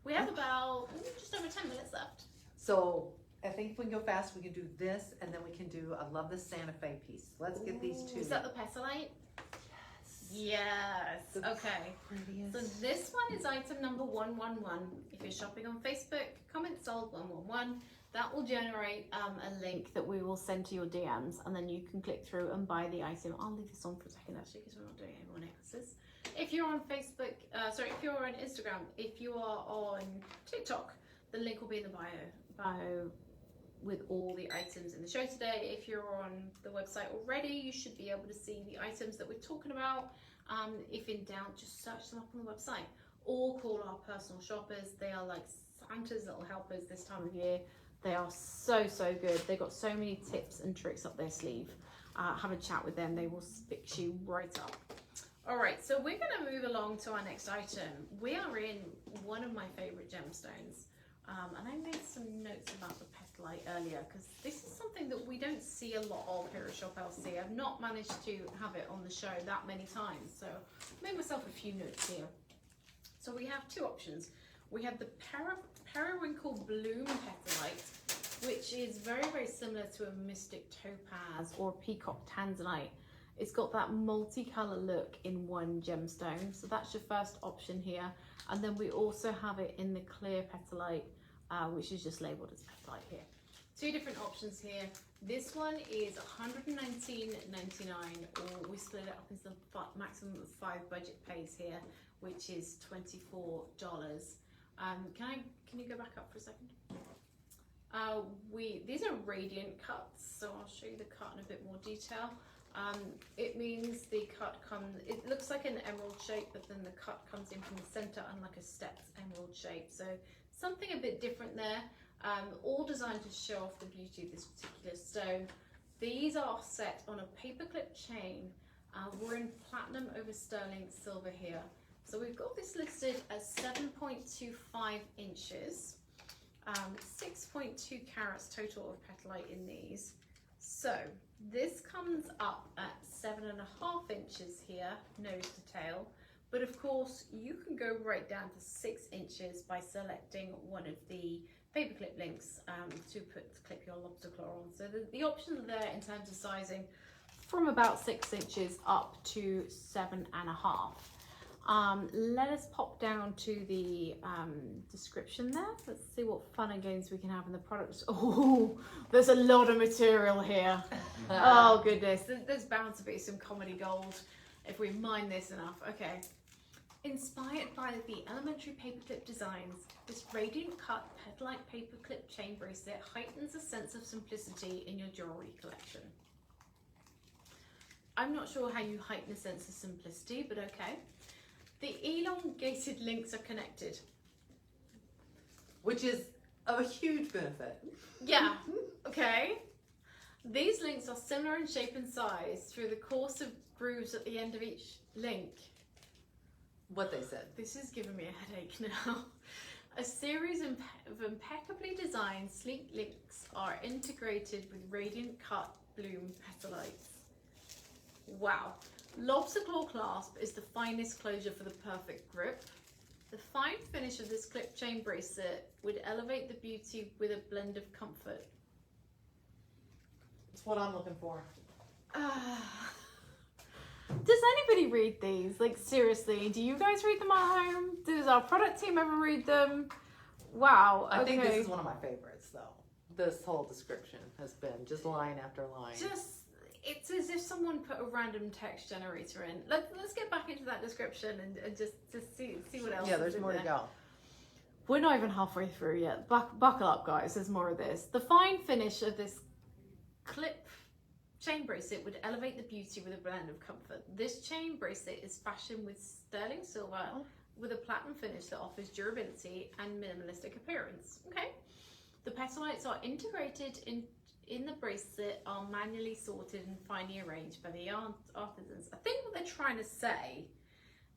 A: We have about just over 10 minutes left.
B: So I think if we can go fast, we can do this, and then we can do, I love the Santa Fe piece. Let's get these two.
A: Is that the Petalite? Yes.
B: The
A: Okay.
B: prettiest.
A: So this one is item number 111. If you're shopping on Facebook, comment sold 111. That will generate a link that we will send to your DMs, and then you can click through and buy the item. I'll leave this on for a second actually because we're not doing any more necklaces. If you're on Facebook, if you're on Instagram, if you are on TikTok, the link will be in the bio with all the items in the show today. If you're on the website already, you should be able to see the items that we're talking about. If in doubt, just search them up on the website or call our personal shoppers. They are like Santa's little helpers this time of year. They are so good. They've got so many tips and tricks up their sleeve. Have a chat with them. They will fix you right up. All right, so we're going to move along to our next item. We are in one of my favorite gemstones. And I made some notes about the Petalite earlier because this is something that we don't see a lot of here at Shop LC. I've not managed to have it on the show that many times, so I made myself a few notes here. So we have two options. We have the Periwinkle Bloom Petalite, which is very similar to a Mystic Topaz or Peacock Tanzanite. It's got that multicolour look in one gemstone, so that's your first option here. And then we also have it in the clear Petalite, which is just labelled as Petalite here. Two different options here. This one is $119.99, or we split it up into the maximum of 5 budget pays here, which is $24. Can you go back up for a second? These are radiant cuts, so I'll show you the cut in a bit more detail. It means the cut comes, it looks like an emerald shape, but then the cut comes in from the center and like a stepped emerald shape. So something a bit different there, all designed to show off the beauty of this particular stone. These are set on a paperclip chain. We're in platinum over sterling silver here. So we've got this listed as 7.25 inches, 6.2 carats total of petalite in these. So this comes up at 7.5 inches here, nose to tail, but of course you can go right down to 6 inches by selecting one of the paperclip links to clip your lobster claw on. So the options are there in terms of sizing from about 6 inches up to 7.5. Let us pop down to the description there. Let's see what fun and games we can have in the products. Oh, there's a lot of material here. Oh goodness, there's bound to be some comedy gold if we mine this enough. Okay. Inspired by the elementary paperclip designs, this radiant cut petalite paperclip chain bracelet heightens a sense of simplicity in your jewelry collection. I'm not sure how you heighten a sense of simplicity, but okay. The elongated links are connected.
B: Which is a huge benefit.
A: Yeah, okay. These links are similar in shape and size through the course of grooves at the end of each link.
B: What they said.
A: This is giving me a headache now. A series of impeccably designed sleek links are integrated with radiant cut bloom petalites. Wow. Lobster claw clasp is the finest closure for the perfect grip. The fine finish of this clip chain bracelet would elevate the beauty with a blend of comfort.
B: It's what I'm looking for.
A: Does anybody read these? Like, seriously, do you guys read them at home? Does our product team ever read them? Wow.
B: I think this
A: okay.
B: is one of my favorites, though. This whole description has been just line after line.
A: It's as if someone put a random text generator in. Let's get back into that description and just see what else.
B: Yeah,
A: is
B: there's
A: in
B: more
A: there.
B: to go.
A: We're not even halfway through yet. Buckle up, guys. There's more of this. The fine finish of this clip chain bracelet would elevate the beauty with a blend of comfort. This chain bracelet is fashioned with sterling silver with a platinum finish that offers durability and minimalistic appearance. Okay. The petalites are integrated in the bracelet, are manually sorted and finely arranged by the artisans. I think what they're trying to say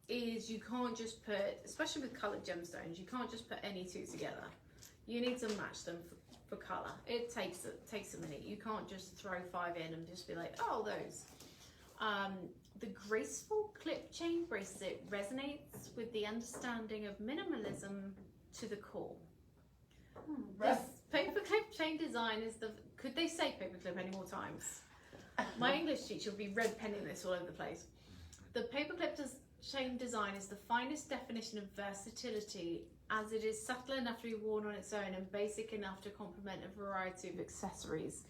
A: is you can't just put, especially with coloured gemstones, you can't just put any two together. You need to match them for colour. It takes a minute. You can't just throw 5 in and just be like, oh, those. The graceful clip chain bracelet resonates with the understanding of minimalism to the core. This paperclip chain design is the... Could they say paperclip any more times? My English teacher would be red penning this all over the place. The paperclip chain design is the finest definition of versatility, as it is subtle enough to be worn on its own and basic enough to complement a variety of accessories.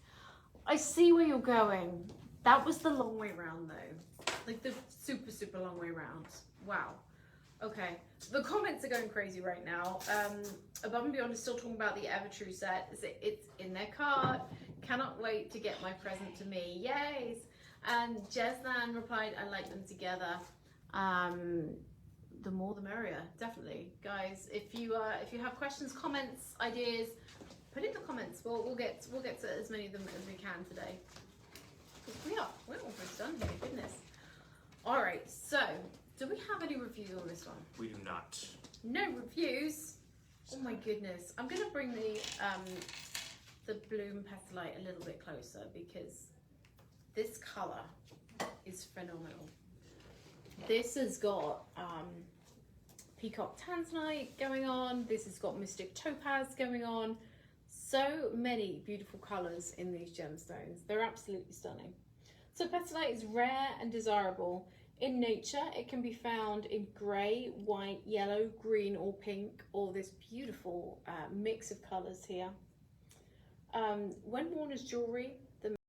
A: I see where you're going. That was the long way round though. Like the super, super long way round. Wow. Okay, the comments are going crazy right now. Above and Beyond is still talking about the Evertrue set. It's in their cart. Cannot wait to get my present to me. Yay! And Jesnan replied, I like them together. The more the merrier, definitely. Guys, if you have questions, comments, ideas, put it in the comments. We'll get to as many of them as we can today. We're almost done here, goodness. Alright, so do we have any reviews on this one?
D: We do not.
A: No reviews? Oh my goodness. I'm gonna bring the bloom petalite a little bit closer because this colour is phenomenal. This has got peacock tanzanite going on. This has got mystic topaz going on. So many beautiful colours in these gemstones. They're absolutely stunning. So petalite is rare and desirable. In nature, it can be found in grey, white, yellow, green or pink, or this beautiful mix of colours here. When worn as jewellery,